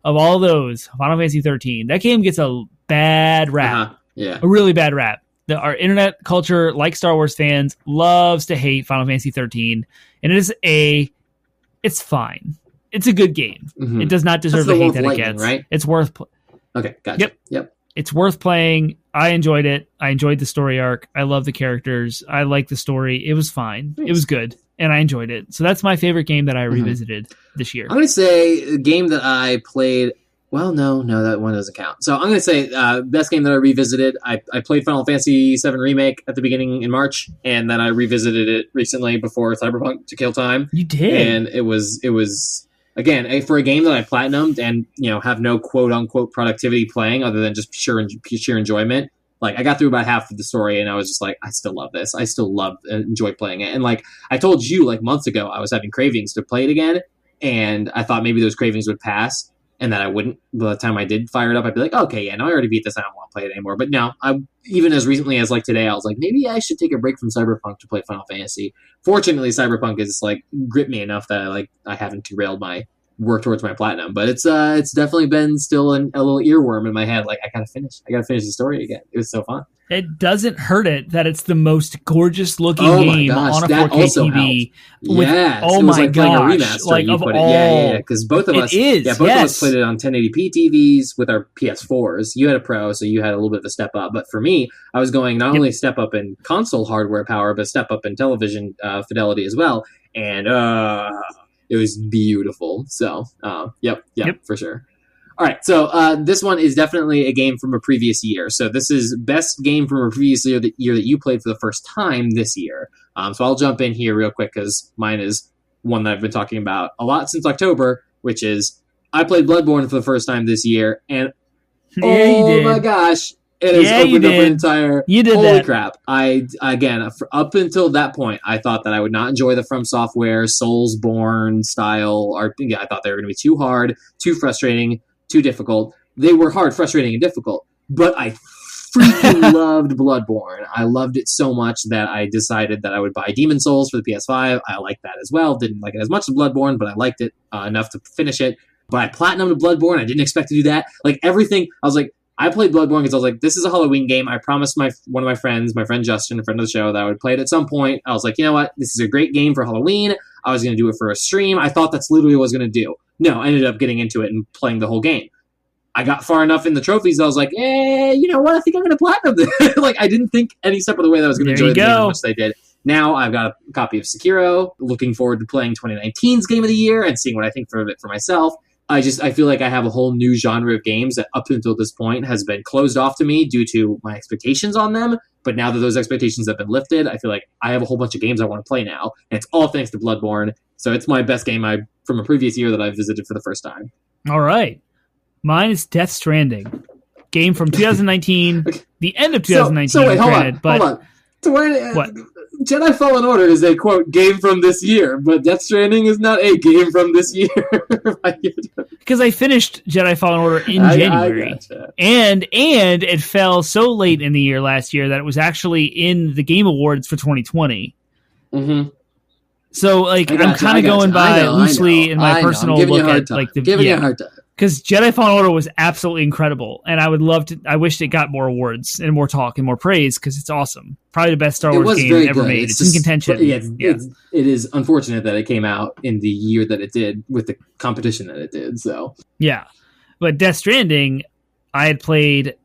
Of all those, Final Fantasy 13. That game gets a bad rap. Yeah. A really bad rap. Our internet culture, like Star Wars fans, loves to hate Final Fantasy 13. And it's fine. It's a good game. Mm-hmm. It does not deserve the hate that it gets. Right? It's worth Okay, gotcha. Yep. It's worth playing. I enjoyed it. I enjoyed the story arc. I love the characters. I like the story. It was fine. Nice. It was good. And I enjoyed it. So that's my favorite game that I revisited this year. I'm going to say a game that I played... Well, no, that one doesn't count. So I'm going to say best game that I revisited. I played Final Fantasy VII Remake at the beginning in March, and then I revisited it recently before Cyberpunk to kill time. You did? And it was again, for a game that I platinumed and have no quote-unquote productivity playing other than just sheer enjoyment. Like, I got through about half of the story, and I was just like, I still love this. I still love and enjoy playing it. And, like, I told you, like, months ago, I was having cravings to play it again, and I thought maybe those cravings would pass, and that I wouldn't. By the time I did fire it up, I'd be like, okay, yeah, no, I already beat this. I don't want to play it anymore. But no, even as recently as, like, today, I was like, maybe I should take a break from Cyberpunk to play Final Fantasy. Fortunately, Cyberpunk is, like, gripped me enough that, I haven't derailed my work towards my platinum, but it's definitely been still a little earworm in my head. Like, I gotta finish the story again. It was so fun. It doesn't hurt it that it's the most gorgeous looking game on a 4K TV. Oh my gosh! Like of all, yeah. Because both of us, both of us played it on 1080p TVs with our PS4s. You had a Pro, so you had a little bit of a step up. But for me, I was going not only step up in console hardware power, but step up in television fidelity as well. And it was beautiful. So, yep, for sure. All right, so this one is definitely a game from a previous year. So this is best game from a previous year that you played for the first time this year. So I'll jump in here real quick because mine is one that I've been talking about a lot since October, which is I played Bloodborne for the first time this year, and my gosh, it has opened up an entire... You did holy that. Crap. Up until that point, I thought that I would not enjoy the From Software, Soulsborne style RPG. I thought they were going to be too hard, too frustrating, too difficult. They were hard, frustrating, and difficult, but I freaking loved Bloodborne. I loved it so much that I decided that I would buy Demon Souls for the PS5. I liked that as well. Didn't like it as much as Bloodborne, but I liked it enough to finish it. But I platinumed Bloodborne. I didn't expect to do that. Like, everything, I was like, I played Bloodborne because I was like, this is a Halloween game. I promised one of my friends, my friend Justin, a friend of the show, that I would play it at some point. I was like, you know what? This is a great game for Halloween. I was going to do it for a stream. I thought that's literally what I was going to do. No, I ended up getting into it and playing the whole game. I got far enough in the trophies, I was like, you know what? I think I'm going to platinum this. Like, I didn't think any step of the way that I was going to enjoy the game as much as I did. Now I've got a copy of Sekiro, looking forward to playing 2019's Game of the Year and seeing what I think of it for myself. I feel like I have a whole new genre of games that up until this point has been closed off to me due to my expectations on them. But now that those expectations have been lifted, I feel like I have a whole bunch of games I want to play now. And it's all thanks to Bloodborne. So it's my best game from a previous year that I visited for the first time. All right. Mine is Death Stranding. Game from 2019, the end of 2019. So wait, hold on. So what? Jedi Fallen Order is a, quote, game from this year, but Death Stranding is not a game from this year. Because I finished Jedi Fallen Order in January. And it fell so late in the year last year that it was actually in the Game Awards for 2020. Mm-hmm. So, like, I'm kind of going by loosely in my personal look at, like, giving you a hard time. Because Jedi Fallen Order was absolutely incredible, and I wished it got more awards and more talk and more praise because it's awesome. Probably the best Star Wars game ever made. It's in contention. It is unfortunate that it came out in the year that it did with the competition that it did. So yeah, but Death Stranding, I had played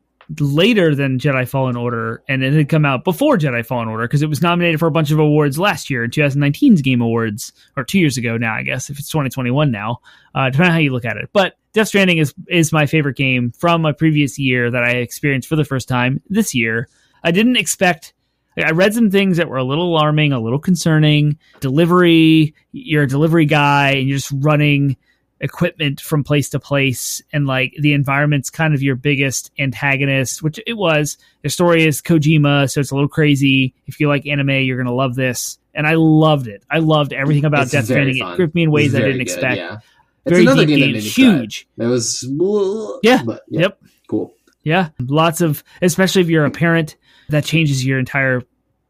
later than Jedi Fallen Order, and it had come out before Jedi Fallen Order because it was nominated for a bunch of awards last year in 2019's Game Awards, or 2 years ago now, I guess, if it's 2021 now, depending on how you look at it. But Death Stranding is my favorite game from a previous year that I experienced for the first time this year. I didn't expect... I read some things that were a little alarming, a little concerning. Delivery, you're a delivery guy, and you're just running equipment from place to place, and like the environment's kind of your biggest antagonist, which it was. The story is Kojima, so it's a little crazy. If you like anime, you're gonna love this, and I loved it. I loved everything about Death Stranding. It gripped me in ways I didn't expect. Yeah. Very deep game, huge. It was Yep, cool. Yeah, lots of, especially if you're a parent, that changes your entire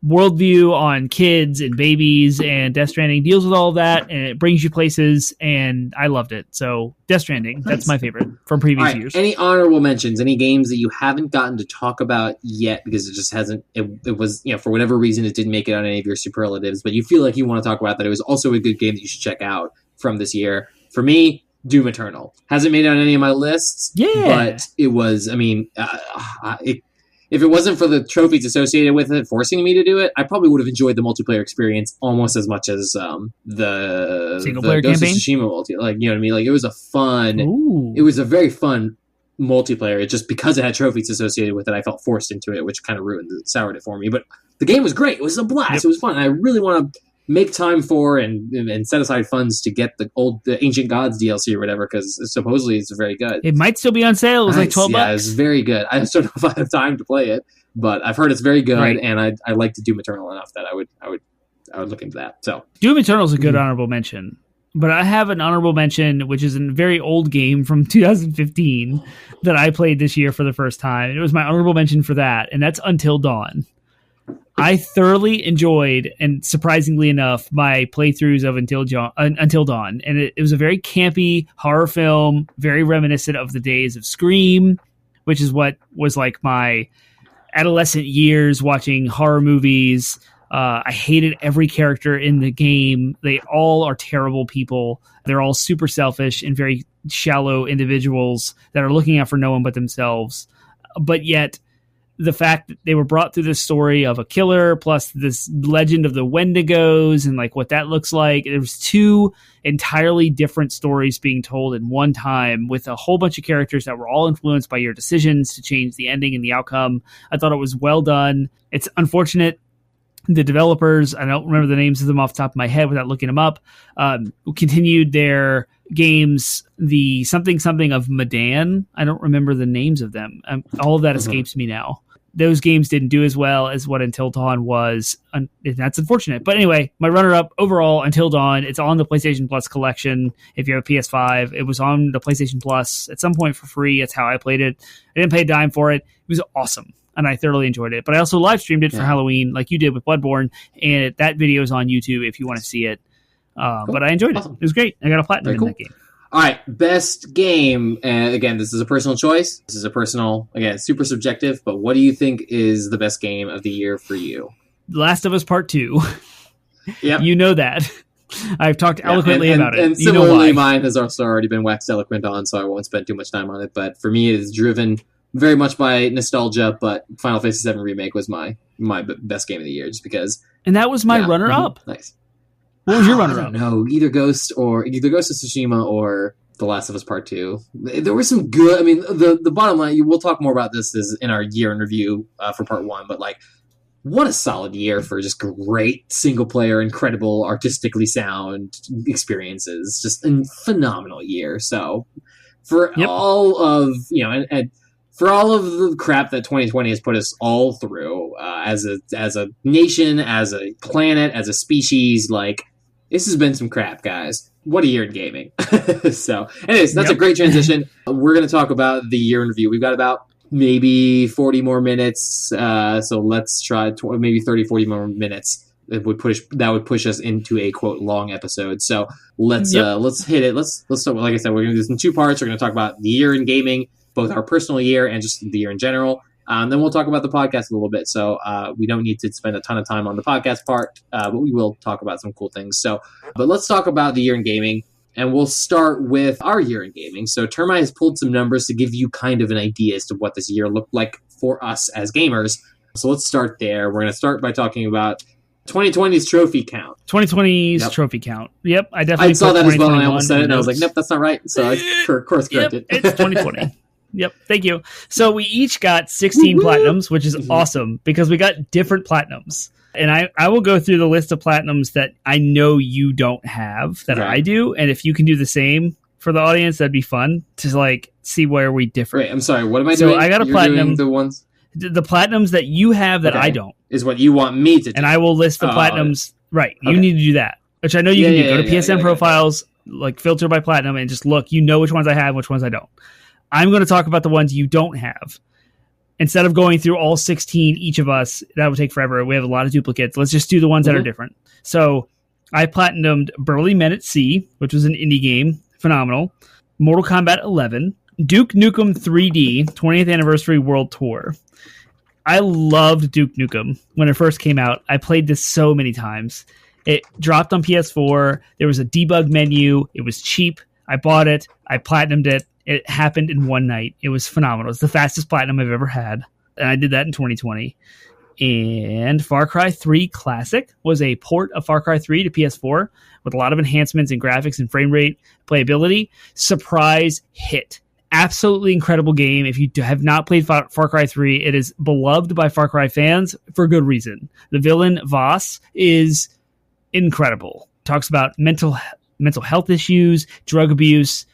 worldview on kids and babies, and Death Stranding deals with all of that, and it brings you places, and I loved it. So Death Stranding, that's my favorite from previous years. Any honorable mentions, any games that you haven't gotten to talk about yet because it just hasn't, it was, for whatever reason it didn't make it on any of your superlatives, but you feel like you want to talk about that it was also a good game that you should check out from this year? For me, Doom Eternal. Hasn't made it on any of my lists, but it was, if it wasn't for the trophies associated with it forcing me to do it, I probably would have enjoyed the multiplayer experience almost as much as the single-player Ghost campaign? of Tsushima multi. Like, you know what I mean? Like, it was a very fun multiplayer. It just, because it had trophies associated with it, I felt forced into it, which kind of soured it for me. But the game was great. It was a blast. Yep. It was fun. I really want to make time for and set aside funds to get the Ancient Gods DLC or whatever, because supposedly it's very good. It might still be on sale. It was like $12. Yeah, it was very good. I just don't know if I have time to play it, but I've heard it's very good, and I like to Doom Eternal enough that I would look into that. So Doom Eternal is a good honorable mention, but I have an honorable mention, which is a very old game from 2015 that I played this year for the first time. It was my honorable mention for that, and that's Until Dawn. I thoroughly enjoyed, and surprisingly enough, my playthroughs of Until Dawn. And it was a very campy horror film, very reminiscent of the days of Scream, which is what was like my adolescent years watching horror movies. I hated every character in the game. They all are terrible people. They're all super selfish and very shallow individuals that are looking out for no one but themselves. But yet, the fact that they were brought through this story of a killer plus this legend of the Wendigos and like what that looks like. There was two entirely different stories being told in one time with a whole bunch of characters that were all influenced by your decisions to change the ending and the outcome. I thought it was well done. It's unfortunate the developers, I don't remember the names of them off the top of my head without looking them up, continued their games, the something of Medan. I don't remember the names of them. All of that escapes me now. Those games didn't do as well as what Until Dawn was, and that's unfortunate. But anyway, my runner-up overall, Until Dawn, it's on the PlayStation Plus collection. If you have a PS5, it was on the PlayStation Plus at some point for free. That's how I played it. I didn't pay a dime for it. It was awesome, and I thoroughly enjoyed it. But I also live-streamed it for Halloween, like you did with Bloodborne, and that video is on YouTube if you want to see it. Cool. But I enjoyed it. It was great. I got a platinum in that game. All right, best game. And again, this is a personal choice. This is a personal, again, super subjective. But what do you think is the best game of the year for you? The Last of Us Part 2. Yep. You know that. I've talked eloquently about it. And similarly, mine has also already been waxed eloquent on, so I won't spend too much time on it. But for me, it is driven very much by nostalgia. But Final Fantasy VII Remake was my best game of the year, just because. And that was my runner-up. Nice. What was your runner-up? I don't know. Either Ghost of Tsushima or The Last of Us Part 2. There were some good... I mean, the bottom line, we'll talk more about this in our year in review for Part 1, but like what a solid year for just great single player, incredible, artistically sound experiences. Just a phenomenal year. So for all of, and for all of the crap that 2020 has put us all through, as a nation, as a planet, as a species, like, this has been some crap, guys. What a year in gaming. So, anyways, that's a great transition. We're going to talk about the year in review. We've got about maybe 40 more minutes. So let's try maybe 30, 40 more minutes. That would push us into a quote long episode. So let's hit it. Let's start. Like I said, we're going to do this in two parts. We're going to talk about the year in gaming, both our personal year and just the year in general. Then we'll talk about the podcast a little bit. So we don't need to spend a ton of time on the podcast part, but we will talk about some cool things. So, but let's talk about the year in gaming, and we'll start with our year in gaming. So Termite has pulled some numbers to give you kind of an idea as to what this year looked like for us as gamers. So let's start there. We're going to start by talking about 2020's trophy count. 2020's trophy count. Yep, I definitely saw that as well, and I almost said it, and I was like, nope, that's not right. So I course corrected. It's 2020. Yep, thank you. So we each got 16 platinums, which is awesome because we got different platinums. And I will go through the list of platinums that I know you don't have that I do. And if you can do the same for the audience, that'd be fun to like see where we differ. Wait, I'm sorry. What am I doing? So I got a platinum. The ones, the platinums that you have that I don't is what you want me to do. And I will list the platinums. Right. You need to do that, which I know you can do. Go to PSN profiles, like filter by platinum, and just look. You know which ones I have, which ones I don't. I'm going to talk about the ones you don't have. Instead of going through all 16, each of us, that would take forever. We have a lot of duplicates. Let's just do the ones that are different. So I platinumed Burly Men at Sea, which was an indie game. Phenomenal. Mortal Kombat 11. Duke Nukem 3D, 20th Anniversary World Tour. I loved Duke Nukem when it first came out. I played this so many times. It dropped on PS4. There was a debug menu. It was cheap. I bought it. I platinumed it. It happened in one night. It was phenomenal. It's the fastest platinum I've ever had. And I did that in 2020. And Far Cry 3 Classic was a port of Far Cry 3 to PS4 with a lot of enhancements in graphics and frame rate playability. Surprise hit. Absolutely incredible game. If you have not played Far Cry 3, it is beloved by Far Cry fans for good reason. The villain, Voss, is incredible. Talks about mental health issues, drug abuse.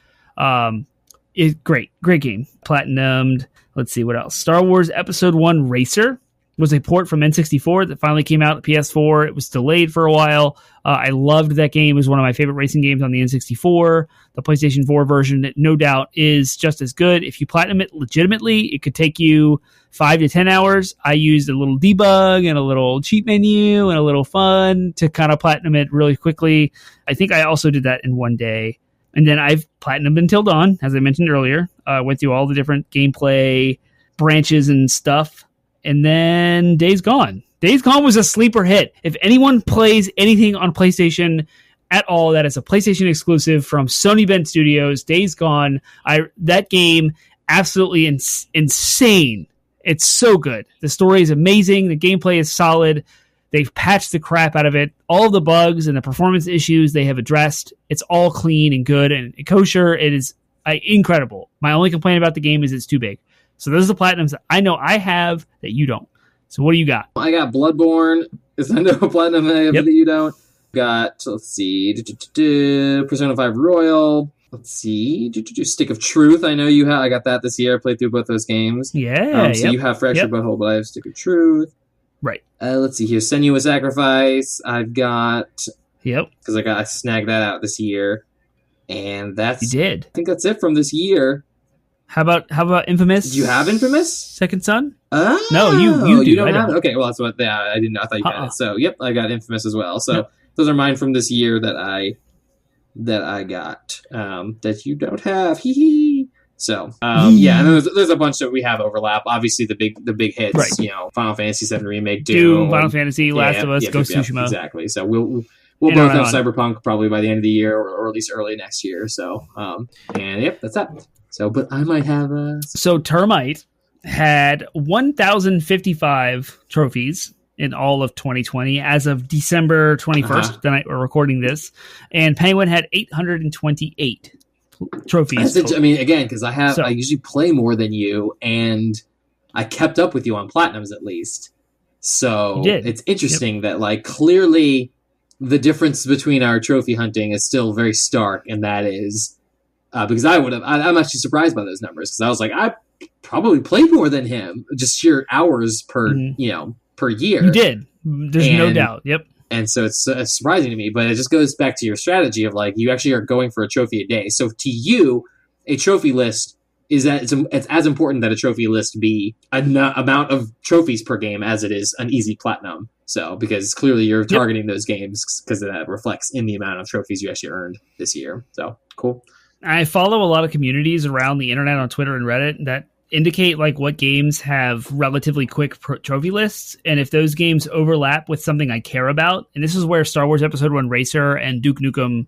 Great game. Platinumed. Let's see what else. Star Wars Episode 1 Racer was a port from N64 that finally came out at PS4. It was delayed for a while. I loved that game. It was one of my favorite racing games on the N64. The PlayStation 4 version, no doubt, is just as good. If you platinum it legitimately, it could take you 5 to 10 hours. I used a little debug and a little cheat menu and a little fun to kind of platinum it really quickly. I think I also did that in one day. And then I've platinumed Until Dawn, as I mentioned earlier. Went through all the different gameplay branches and stuff. And then Days Gone. Days Gone was a sleeper hit. If anyone plays anything on PlayStation at all, that is a PlayStation exclusive from Sony Bend Studios, Days Gone. That game, absolutely insane. It's so good. The story is amazing. The gameplay is solid. They've patched the crap out of it. All the bugs and the performance issues they have addressed. It's all clean and good and kosher. It is incredible. My only complaint about the game is it's too big. So those are the platinums that I know I have that you don't. So what do you got? I got Bloodborne. Is that a platinum I have that you don't? Got, let's see, Persona 5 Royal. Let's see, Stick of Truth. I know you have. I got that this year. I played through both those games. Yeah. So you have Fractured Butthole, but I have Stick of Truth. Right. Let's see here. Senua's Sacrifice. I've got. Yep. Because I snagged that out this year, and that's. You did. I think that's it from this year. How about Infamous? Do you have Infamous? Second Son? Oh, no, you do. You don't have it. Okay, well that's what. Yeah, I didn't. I thought you had it. So yep, I got Infamous as well. So those are mine from this year that I got that you don't have. Hee hee. So yeah, and there's a bunch that we have overlap. Obviously, the big hits, right. Final Fantasy VII Remake, Doom, Final Fantasy, Last of Us, Ghost of Tsushima. Exactly. So we'll both have Cyberpunk probably by the end of the year, or at least early next year. So and yep, that's that. So, but I might have a. So Termite had 1,055 trophies in all of 2020 as of December 21st, the night we're recording this, and Penguin had 828. Trophies. I mean, again, because I usually play more than you, and I kept up with you on platinums at least. So it's interesting that like clearly the difference between our trophy hunting is still very stark, and that is because I'm actually surprised by those numbers, because I was like, I probably played more than him, just sheer hours per per year. You did. There's no doubt. Yep. And so it's surprising to me, but it just goes back to your strategy of like, you actually are going for a trophy a day. So to you, a trophy list is that it's as important that a trophy list be an amount of trophies per game as it is an easy platinum. So because clearly you're targeting those games because that reflects in the amount of trophies you actually earned this year. So cool. I follow a lot of communities around the internet on Twitter and Reddit that indicate like what games have relatively quick trophy lists, and if those games overlap with something I care about. And this is where Star Wars Episode 1 Racer and Duke Nukem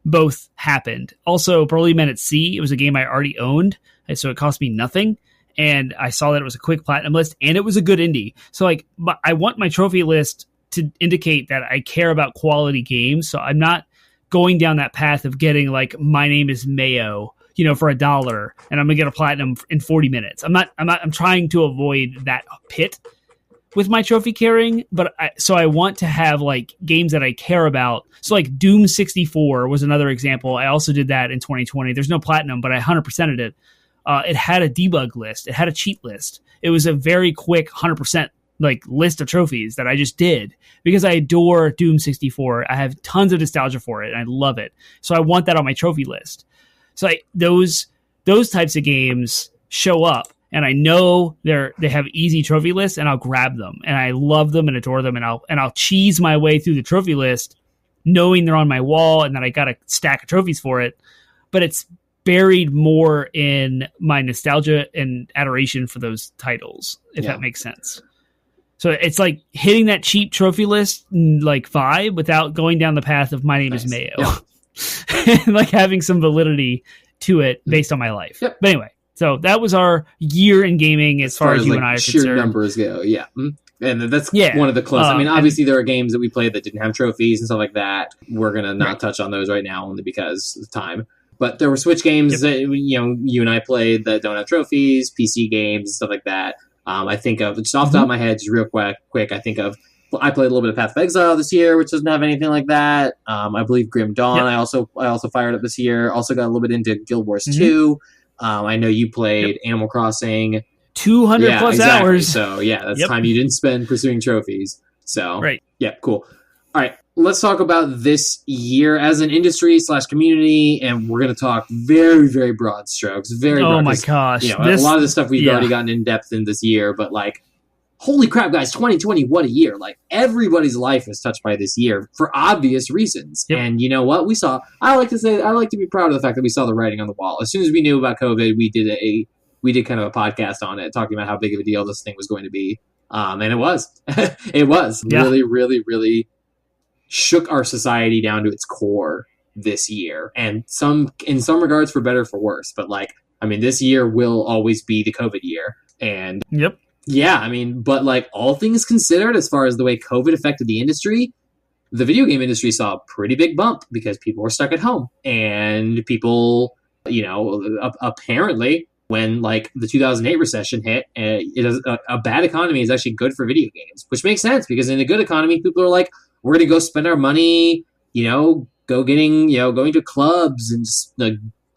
both happened. Also, Burly Men at Sea, it was a game I already owned, so it cost me nothing, and I saw that it was a quick platinum list, and it was a good indie. So like, I want my trophy list to indicate that I care about quality games, so I'm not going down that path of getting like My Name is Mayo, for $1, and I'm gonna get a platinum in 40 minutes. I'm trying to avoid that pit with my trophy carrying, but I want to have like games that I care about. So like Doom 64 was another example. I also did that in 2020. There's no platinum, but I 100%ed it. It had a debug list. It had a cheat list. It was a very quick 100% like list of trophies that I just did because I adore Doom 64. I have tons of nostalgia for it and I love it. So I want that on my trophy list. So those types of games show up, and I know they have easy trophy lists, and I'll grab them, and I love them and adore them, and I'll cheese my way through the trophy list, knowing they're on my wall and that I got a stack of trophies for it. But it's buried more in my nostalgia and adoration for those titles, if that makes sense. So it's like hitting that cheap trophy list like vibe without going down the path of My Name is Mayo. Yeah. And like having some validity to it based on my life. Yep. But anyway, so that was our year in gaming as far as you and I are sheer concerned. Numbers go, and that's one of the close. I mean, obviously there are games that we played that didn't have trophies and stuff like that. We're gonna not touch on those right now only because of time. But there were Switch games that you and I played that don't have trophies, PC games and stuff like that. I think of just off the top of my head, just real quick. I played a little bit of Path of Exile this year, which doesn't have anything like that. I believe Grim Dawn. I also fired up this year. Also got a little bit into Guild Wars 2. I know you played Animal Crossing. 200 plus hours. So that's time you didn't spend pursuing trophies. So cool. All right, let's talk about this year as an industry / community, and we're going to talk very, very broad strokes. Very broad. Oh my gosh. A lot of the stuff we've already gotten in depth in this year, but like, holy crap, guys, 2020, what a year. Like, everybody's life is touched by this year for obvious reasons. Yep. And you know what? I like to be proud of the fact that we saw the writing on the wall. As soon as we knew about COVID, we did kind of a podcast on it, talking about how big of a deal this thing was going to be. And it was. It was. Really, really, really shook our society down to its core this year. And in some regards, for better or for worse. But like, I mean, this year will always be the COVID year. And yeah, I mean, but like, all things considered, as far as the way COVID affected the industry, the video game industry saw a pretty big bump because people were stuck at home. And people, apparently, when like the 2008 recession hit, a bad economy is actually good for video games, which makes sense because in a good economy, people are like, we're going to go spend our money, going to clubs and just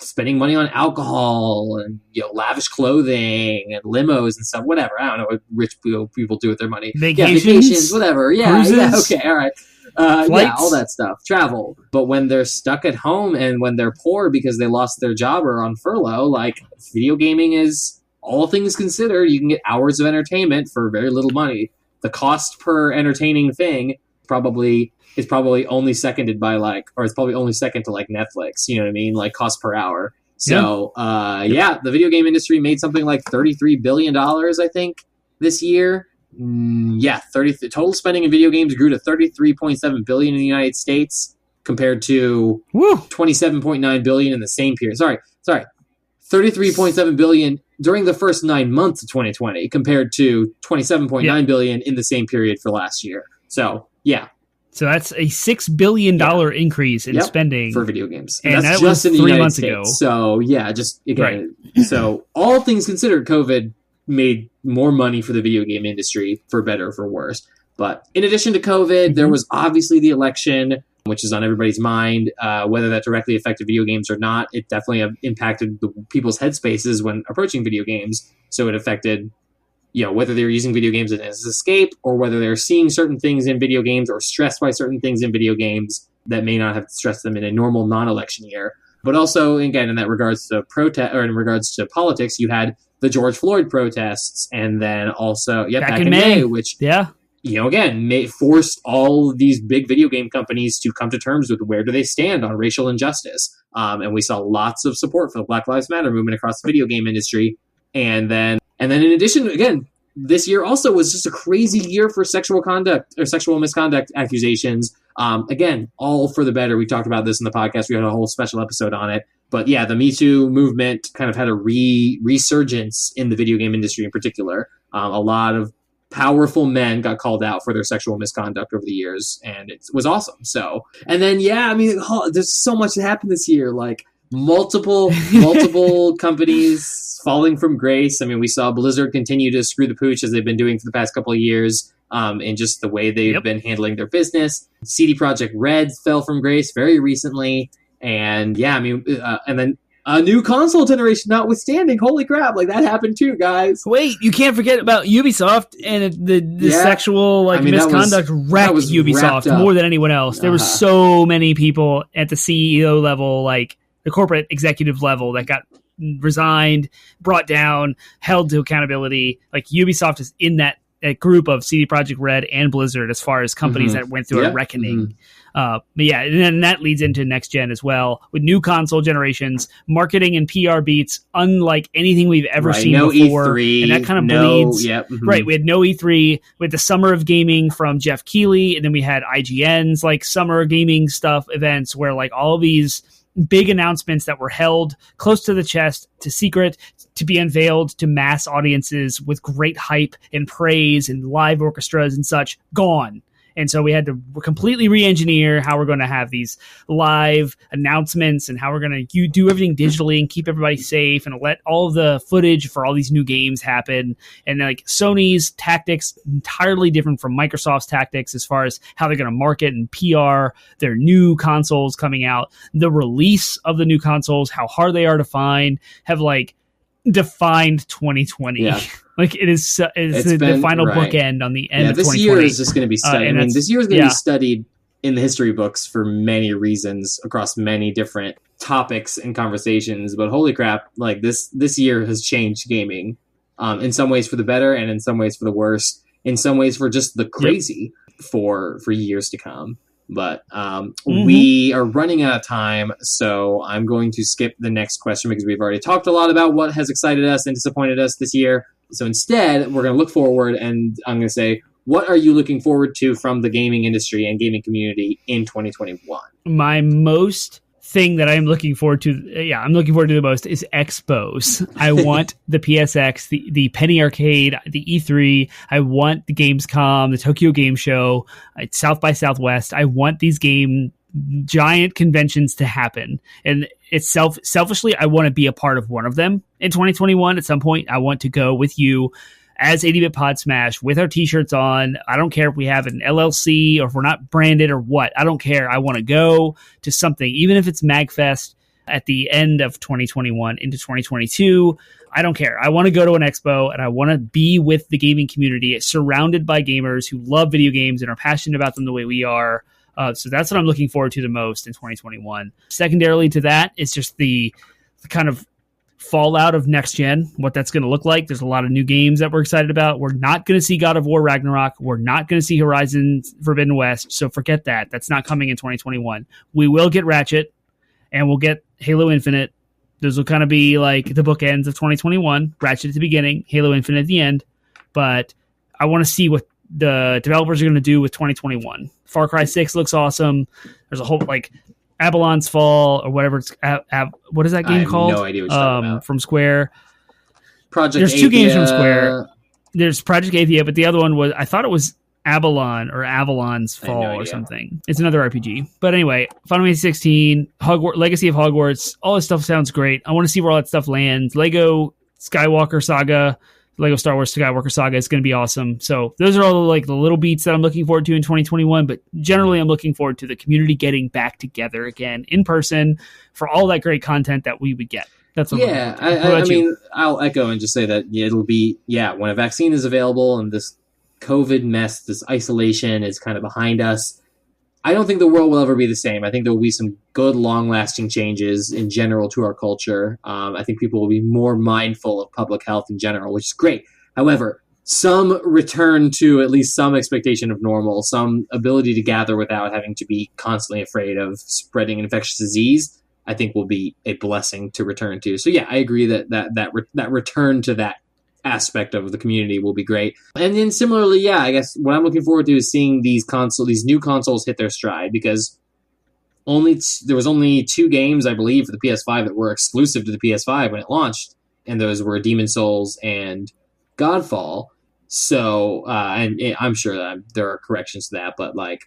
spending money on alcohol and lavish clothing and limos and stuff, whatever. I don't know what rich people do with their money. Vacations, whatever. Cruises, okay, all right. All that stuff, travel. But when they're stuck at home and when they're poor because they lost their job or on furlough, like, video gaming is, all things considered, you can get hours of entertainment for very little money. The cost per entertaining thing is probably only seconded by it's probably only second to like Netflix, you know what I mean? Like, cost per hour. So, the video game industry made something like $33 billion, I think, this year. Total spending in video games grew to $33.7 billion in the United States compared to $27.9 billion in the same period. Sorry. $33.7 billion during the first 9 months of 2020 compared to $27.9 billion in the same period for last year. So, So that's a $6 billion increase in spending for video games. And that's just in the 3 months ago. So, just again, so all things considered, COVID made more money for the video game industry, for better or for worse. But in addition to COVID, there was obviously the election, which is on everybody's mind. Whether that directly affected video games or not, it definitely impacted the people's headspaces when approaching video games. So it affected, whether they're using video games as an escape, or whether they're seeing certain things in video games or stressed by certain things in video games that may not have stressed them in a normal non-election year. But also, again, in regards to politics, you had the George Floyd protests, and then also back in May, which again forced all of these big video game companies to come to terms with where do they stand on racial injustice. And we saw lots of support for the Black Lives Matter movement across the video game industry. And then in addition, again, this year also was just a crazy year for sexual misconduct accusations. Again, all for the better. We talked about this in the podcast. We had a whole special episode on it. But yeah, the Me Too movement kind of had a resurgence in the video game industry in particular. A lot of powerful men got called out for their sexual misconduct over the years, and it was awesome. So, and then, there's so much that happened this year, like multiple companies falling from grace. I mean, we saw Blizzard continue to screw the pooch as they've been doing for the past couple of years, in just the way they've been handling their business. CD Projekt Red fell from grace very recently. And and then a new console generation notwithstanding. Holy crap, like that happened too, guys. Wait, you can't forget about Ubisoft and the sexual misconduct wrecked Ubisoft more than anyone else. There was so many people at the CEO level, like the corporate executive level, that got resigned, brought down, held to accountability. Like Ubisoft is in that group of CD Projekt Red and Blizzard as far as companies that went through a reckoning. And then that leads into next gen as well, with new console generations, marketing and PR beats unlike anything we've ever seen before. E3, and that kind of bleeds. Right, we had no E3, with the Summer of Gaming from Jeff Keighley, and then we had IGN's like summer gaming stuff events where like all these big announcements that were held close to the chest, to secret, to be unveiled to mass audiences with great hype and praise and live orchestras and such, gone. And so we had to completely re-engineer how we're going to have these live announcements and how we're going to do everything digitally and keep everybody safe and let all of the footage for all these new games happen. And like Sony's tactics, entirely different from Microsoft's tactics as far as how they're going to market and PR their new consoles coming out. The release of the new consoles, how hard they are to find, have like defined 2020. Yeah. Like it's the final bookend on the end of 2020. This year is just going to be studied. This year is going to be studied in the history books for many reasons across many different topics and conversations. But holy crap, like this year has changed gaming in some ways for the better and in some ways for the worse. In some ways for just the crazy for years to come. But we are running out of time, so I'm going to skip the next question because we've already talked a lot about what has excited us and disappointed us this year. So instead, we're going to look forward, and I'm going to say, what are you looking forward to from the gaming industry and gaming community in 2021? My most thing that I'm looking forward to, I'm looking forward to the most is expos. I want the PSX, the Penny Arcade, the E3. I want the Gamescom, the Tokyo Game Show, South by Southwest. I want these giant conventions to happen. And selfishly, I want to be a part of one of them in 2021 at some point. I want to go with you as 80-Bit Pod Smash with our t-shirts on. I don't care if we have an LLC or if we're not branded or what. I don't care. I want to go to something, even if it's MagFest at the end of 2021 into 2022. I don't care. I want to go to an expo and I want to be with the gaming community, surrounded by gamers who love video games and are passionate about them the way we are. So that's what I'm looking forward to the most in 2021. Secondarily to that is just the kind of fallout of next gen, what that's going to look like. There's a lot of new games that we're excited about. We're not going to see God of War Ragnarok. We're not going to see Horizon Forbidden West. So forget that. That's not coming in 2021. We will get Ratchet and we'll get Halo Infinite. Those will kind of be like the bookends of 2021. Ratchet at the beginning, Halo Infinite at the end. But I want to see what the developers are going to do with 2021. Far Cry 6 looks awesome. There's a whole like Avalon's Fall or whatever it's what is that game called? No idea what you're talking about. From Square. There's two games from Square. There's Project Athia, but the other one was, I thought it was Avalon or Avalon's Fall or something. It's another RPG. But anyway, Final Fantasy 16, Hogwarts, Legacy of Hogwarts, all this stuff sounds great. I want to see where all that stuff lands. Lego Skywalker Saga Lego Star Wars Skywalker Saga is going to be awesome. So those are all like the little beats that I'm looking forward to in 2021. But generally, I'm looking forward to the community getting back together again in person for all that great content that we would get. That's what I mean, I'll echo and just say that it'll be, when a vaccine is available and this COVID mess, this isolation is kind of behind us, I don't think the world will ever be the same. I think there will be some good, long-lasting changes in general to our culture. I think people will be more mindful of public health in general, which is great. However, some return to at least some expectation of normal, some ability to gather without having to be constantly afraid of spreading infectious disease, I think will be a blessing to return to. So I agree that return to that aspect of the community will be great. And then similarly, I guess what I'm looking forward to is seeing these new consoles hit their stride, because there was only 2 games, I believe, for the PS5 that were exclusive to the PS5 when it launched, and those were Demon's Souls and Godfall. So, and I'm sure that there are corrections to that, but like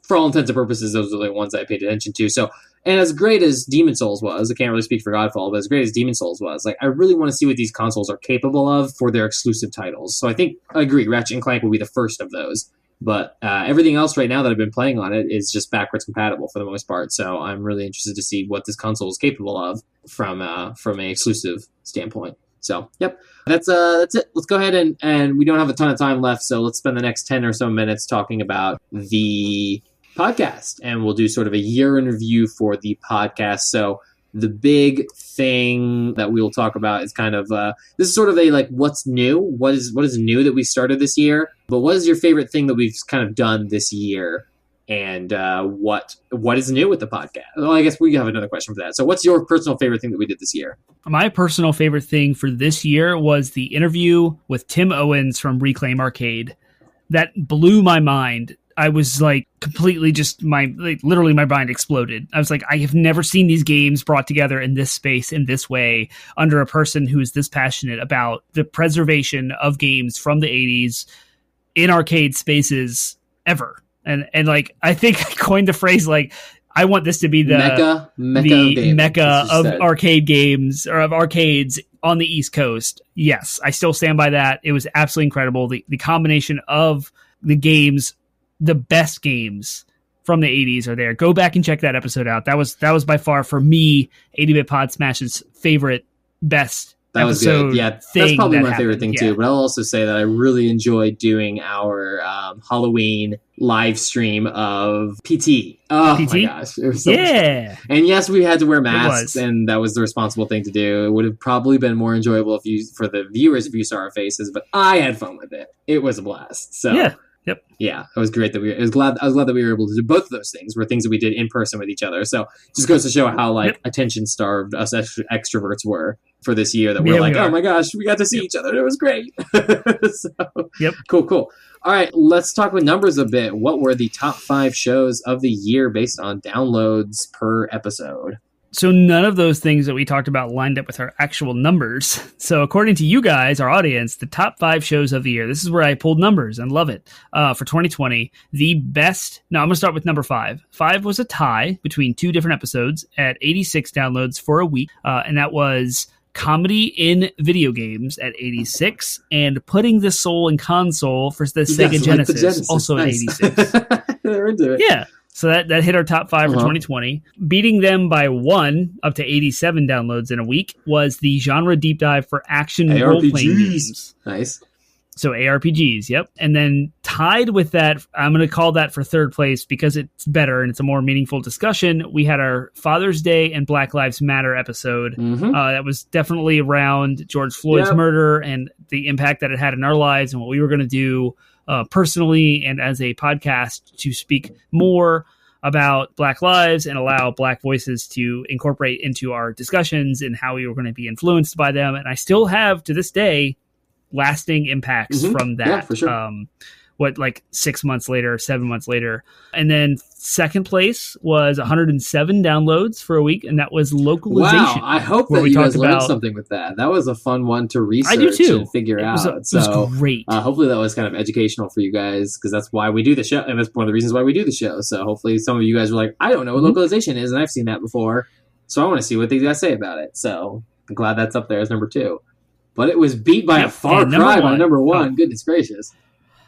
for all intents and purposes, those are the ones I paid attention to. So, and as great as Demon's Souls was, I can't really speak for Godfall, but as great as Demon's Souls was, like I really want to see what these consoles are capable of for their exclusive titles. So I agree, Ratchet & Clank will be the first of those. But everything else right now that I've been playing on it is just backwards compatible for the most part. So I'm really interested to see what this console is capable of from an exclusive standpoint. So, that's it. Let's go ahead and we don't have a ton of time left, so let's spend the next 10 or so minutes talking about the podcast, and we'll do sort of a year in review for the podcast. So the big thing that we will talk about is kind of this is sort of a like what's new, what is new that we started this year, but what is your favorite thing that we've kind of done this year, and what is new with the podcast? Well, I guess we have another question for that. So what's your personal favorite thing that we did this year? My personal favorite thing for this year was the interview with Tim Owens from Reclaim Arcade. That blew my mind. I was like completely literally my mind exploded. I was like, I have never seen these games brought together in this space, in this way, under a person who is this passionate about the preservation of games from the 80s in arcade spaces ever. And like, I think I coined the phrase, like, I want this to be the mecca of arcade games, or of arcades on the East Coast. Yes, I still stand by that. It was absolutely incredible. The combination of the games, the best games from the 80s are there. Go back and check that episode out. That was by far, for me, 80-Bit Pod Smash's favorite, best that was episode. Good. Yeah, that's probably my favorite thing too. But I'll also say that I really enjoyed doing our Halloween live stream of PT. Oh PT? My gosh, it was so much fun. And yes, we had to wear masks, and that was the responsible thing to do. It would have probably been more enjoyable for the viewers if you saw our faces, but I had fun with it. It was a blast. So yeah. Yep. Yeah, it was great that I was glad that we were able to do both of those things. Were things that we did in person with each other. So just goes to show how attention starved us extroverts were for this year. That we're oh my gosh, we got to see each other. It was great. Cool. All right, let's talk with numbers a bit. What were the top 5 shows of the year based on downloads per episode? So none of those things that we talked about lined up with our actual numbers. So according to you guys, our audience, the top 5 shows of the year, this is where I pulled numbers and love it. For 2020, the best... No, I'm going to start with number 5. 5 was a tie between 2 different episodes at 86 downloads for a week. And that was Comedy in Video Games at 86 and Putting the Soul in Console for the Sega Genesis, also at 86. They're into it. Yeah. So that hit our top 5 for 2020. Beating them by 1, up to 87 downloads in a week, was the genre deep dive for action role-playing games. Nice. So ARPGs, yep. And then tied with that, I'm going to call that for third place because it's better and it's a more meaningful discussion. We had our Father's Day and Black Lives Matter episode. That was definitely around George Floyd's murder and the impact that it had in our lives and what we were going to do personally and as a podcast to speak more about Black lives and allow Black voices to incorporate into our discussions and how we were going to be influenced by them. And I still have, to this day, lasting impacts from that. Yeah, for sure. 6 months later, 7 months later. And then second place was 107 downloads for a week, and that was Localization. Wow, I hope that you guys learned something with that. That was a fun one to research and figure out. It was great. Hopefully that was kind of educational for you guys, because that's why we do the show, and that's one of the reasons why we do the show. So hopefully some of you guys were like, I don't know what localization is, and I've seen that before, so I want to see what these guys say about it. So I'm glad that's up there as number 2. but it was beat by a far cry by number one. Oh. Goodness gracious.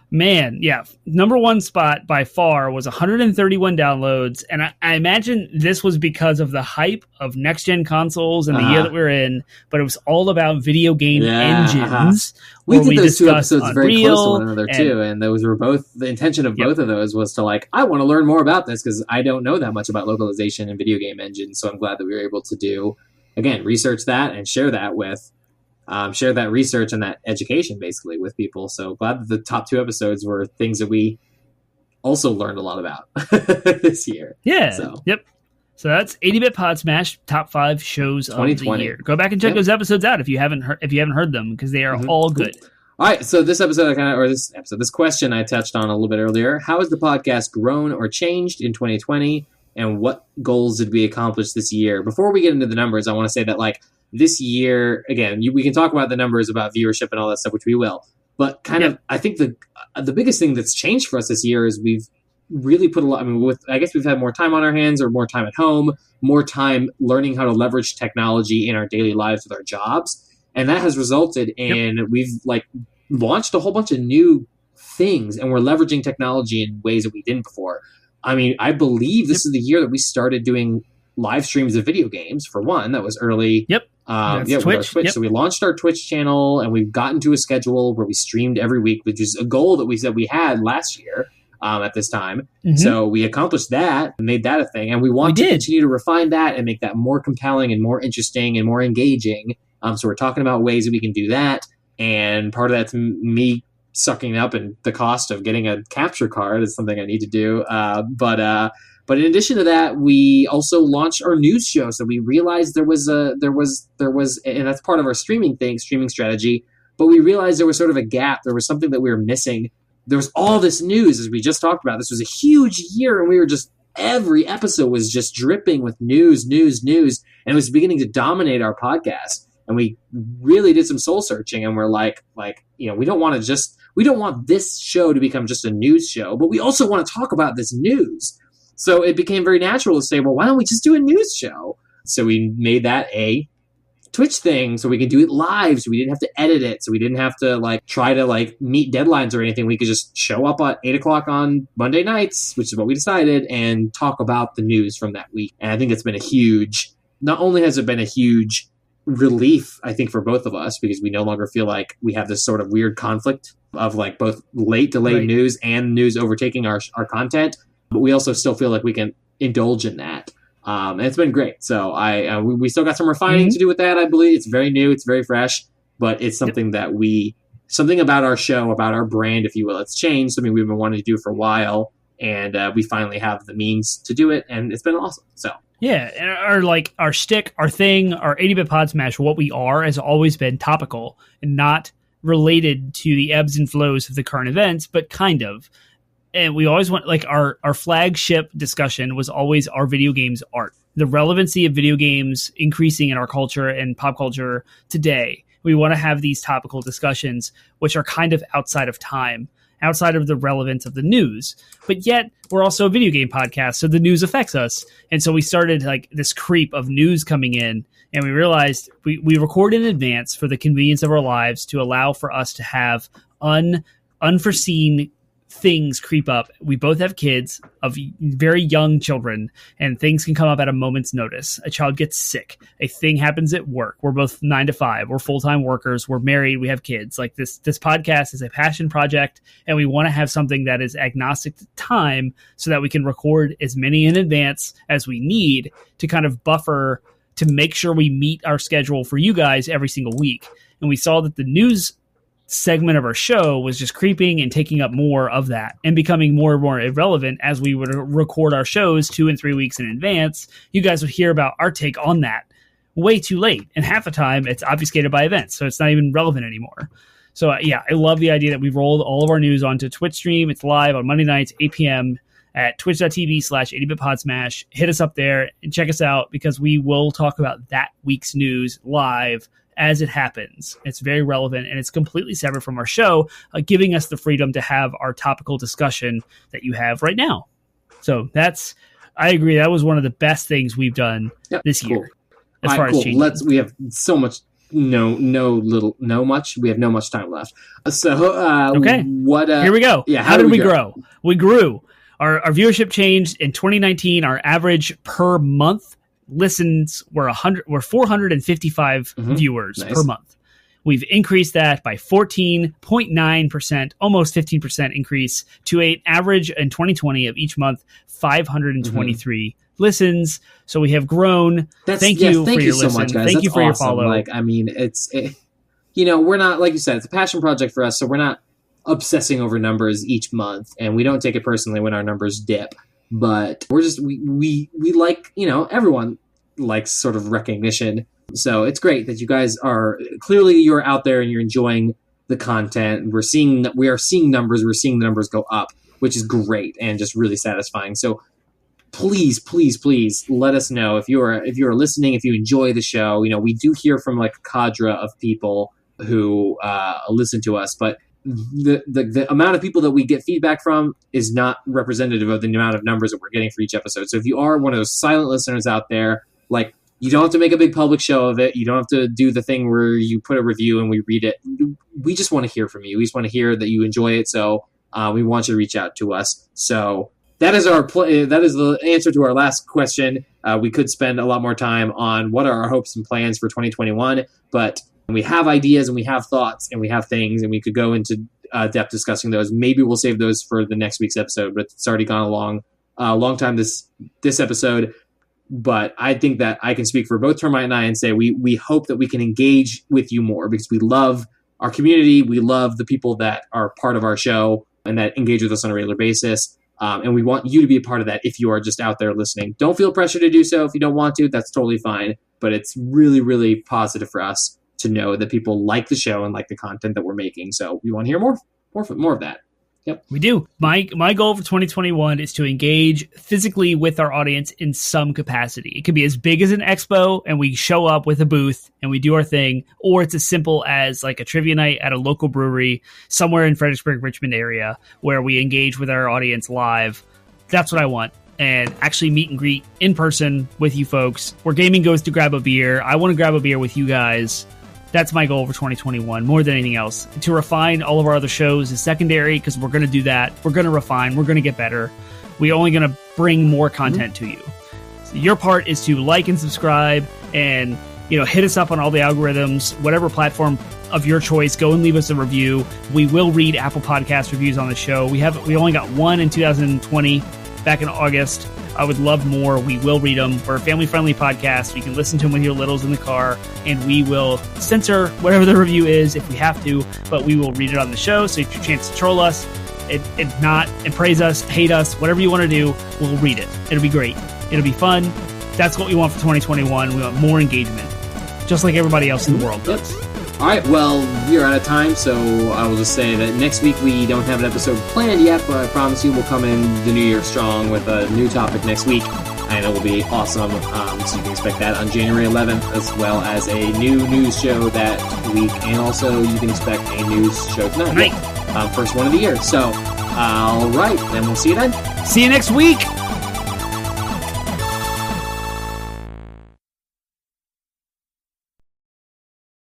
Man, yeah. Number one spot by far was 131 downloads. And I imagine this was because of the hype of next-gen consoles and the year that we're in. But it was all about video game engines. We did those two episodes very close to one another, too. And those were both, the intention of both of those was to I want to learn more about this because I don't know that much about localization and video game engines. So I'm glad that we were able to research that and share that with share that research and that education basically with people. So glad that the top two episodes were things that we also learned a lot about this year. Yeah. So that's 80-Bit Pod Smash top 5 shows of the year. Go back and check those episodes out if you haven't heard them because they are all good. All right, so this question I touched on a little bit earlier. How has the podcast grown or changed in 2020, and what goals did we accomplish this year? Before we get into the numbers, I want to say that this year, again, we can talk about the numbers about viewership and all that stuff, which we will. But I think the biggest thing that's changed for us this year is we've really put a lot. I guess we've had more time on our hands, or more time at home, more time learning how to leverage technology in our daily lives with our jobs, and that has resulted in we've launched a whole bunch of new things, and we're leveraging technology in ways that we didn't before. I believe this is the year that we started doing live streams of video games. For one, that was early. Twitch. With our Twitch. So we launched our Twitch channel, and we've gotten to a schedule where we streamed every week, which is a goal that we said we had last year at this time. So we accomplished that and made that a thing, and we want to continue to refine that and make that more compelling and more interesting and more engaging. So we're talking about ways that we can do that, and part of that's me sucking up, and the cost of getting a capture card is something I need to do. But in addition to that, we also launched our news show. So we realized there was, and that's part of our streaming strategy. But we realized there was sort of a gap. There was something that we were missing. There was all this news, as we just talked about. This was a huge year, and we were every episode was just dripping with news, and it was beginning to dominate our podcast. And we really did some soul searching, and we're we don't want this show to become just a news show, but we also want to talk about this news. So it became very natural to say, well, why don't we just do a news show? So we made that a Twitch thing, so we could do it live, so we didn't have to edit it, so we didn't have to try to meet deadlines or anything. We could just show up at 8 o'clock on Monday nights, which is what we decided, and talk about the news from that week. And I think it's been not only has it been a huge relief, I think, for both of us, because we no longer feel like we have this sort of weird conflict of both late delayed news and news overtaking our content, but we also still feel like we can indulge in that. And it's been great. So we still got some refining to do with that. I believe it's very new, it's very fresh, but it's something that something about our show, about our brand, if you will, it's changed. Something we've been wanting to do for a while, and we finally have the means to do it, and it's been awesome. So. Yeah, and our shtick, our thing, our 80-Bit Pod Smash, what we are, has always been topical and not related to the ebbs and flows of the current events, but kind of. And we always want, our flagship discussion was always our video games art. The relevancy of video games increasing in our culture and pop culture today. We want to have these topical discussions, which are kind of outside of time, outside of the relevance of the news. But yet, we're also a video game podcast, so the news affects us. And so we started this creep of news coming in, and we realized we record in advance for the convenience of our lives to allow for us to have unforeseen things creep up. We both have kids of very young children, and things can come up at a moment's notice. A child gets sick. A thing happens at work. We're both 9 to 5. We're full-time workers. We're married. We have kids. This podcast is a passion project, and we want to have something that is agnostic to time so that we can record as many in advance as we need to kind of buffer to make sure we meet our schedule for you guys every single week. And we saw that the news segment of our show was just creeping and taking up more of that and becoming more and more irrelevant as we would record our shows 2 and 3 weeks in advance. You guys would hear about our take on that way too late. And half the time it's obfuscated by events. So it's not even relevant anymore. So I love the idea that we've rolled all of our news onto Twitch stream. It's live on Monday nights, 8 p.m. at twitch.tv/80bitpodsmash. Hit us up there and check us out, because we will talk about that week's news live as it happens. It's very relevant, and it's completely separate from our show, giving us the freedom to have our topical discussion that you have right now. So I agree. That was one of the best things we've done this year. As far as changing. We have so much much. We have no much time left. So, okay. Here we go. Yeah. How did we grow? We grew. Our viewership changed in 2019. Our average per month listens were 455 viewers per month. We've increased that by 14.9%, almost 15% increase to an average in 2020 of each month, 523 listens. So we have grown. Thank you for your listen. So much, guys. Thank you for your follow. Like, I mean, we're not, like you said, it's a passion project for us. So we're not obsessing over numbers each month, and we don't take it personally when our numbers dip. But we're just we like, everyone likes sort of recognition. So it's great that you guys you're out there and you're enjoying the content. We are seeing numbers. We're seeing the numbers go up, which is great and just really satisfying. So please, please, please let us know if you're listening, if you enjoy the show. We do hear from like a cadre of people who listen to us, but the amount of people that we get feedback from is not representative of the amount of numbers that we're getting for each episode. So if you are one of those silent listeners out there, like, you don't have to make a big public show of it. You don't have to do the thing where you put a review and we read it. We just want to hear from you. We just want to hear that you enjoy it. So we want you to reach out to us. So that is that is the answer to our last question. We could spend a lot more time on what are our hopes and plans for 2021, but we have ideas and we have thoughts and we have things, and we could go into depth discussing those. Maybe we'll save those for the next week's episode, but it's already gone a long time this episode. But I think that I can speak for both Termite and I and say we hope that we can engage with you more, because we love our community. We love the people that are part of our show and that engage with us on a regular basis. And we want you to be a part of that if you are just out there listening. Don't feel pressure to do so. If you don't want to, that's totally fine. But it's really, really positive for us to know that people like the show and like the content that we're making. So we want to hear more of that. Yep. We do. My goal for 2021 is to engage physically with our audience in some capacity. It could be as big as an expo and we show up with a booth and we do our thing, or it's as simple as like a trivia night at a local brewery somewhere in Fredericksburg, Richmond area, where we engage with our audience live. That's what I want. And actually meet and greet in person with you folks. Where gaming goes to grab a beer, I want to grab a beer with you guys. That's my goal for 2021, more than anything else. To refine all of our other shows is secondary, because we're going to do that. We're going to refine. We're going to get better. We're only going to bring more content to you. So your part is to like and subscribe and, hit us up on all the algorithms, whatever platform of your choice. Go and leave us a review. We will read Apple Podcast reviews on the show. We only got one in 2020 back in August. I would love more. We will read them. We're a family-friendly podcast. You can listen to them with your littles in the car, and we will censor whatever the review is if we have to, but we will read it on the show. So if you have a chance to troll us, and praise us, hate us, whatever you want to do, we'll read it. It'll be great. It'll be fun. That's what we want for 2021. We want more engagement, just like everybody else in the world does. All right, well, we are out of time, so I will just say that next week we don't have an episode planned yet, but I promise you we'll come in the new year strong with a new topic next week, and it will be awesome. So you can expect that on January 11th, as well as a new news show that week, and also you can expect a news show tonight. First one of the year. So, all right, then we'll see you then. See you next week.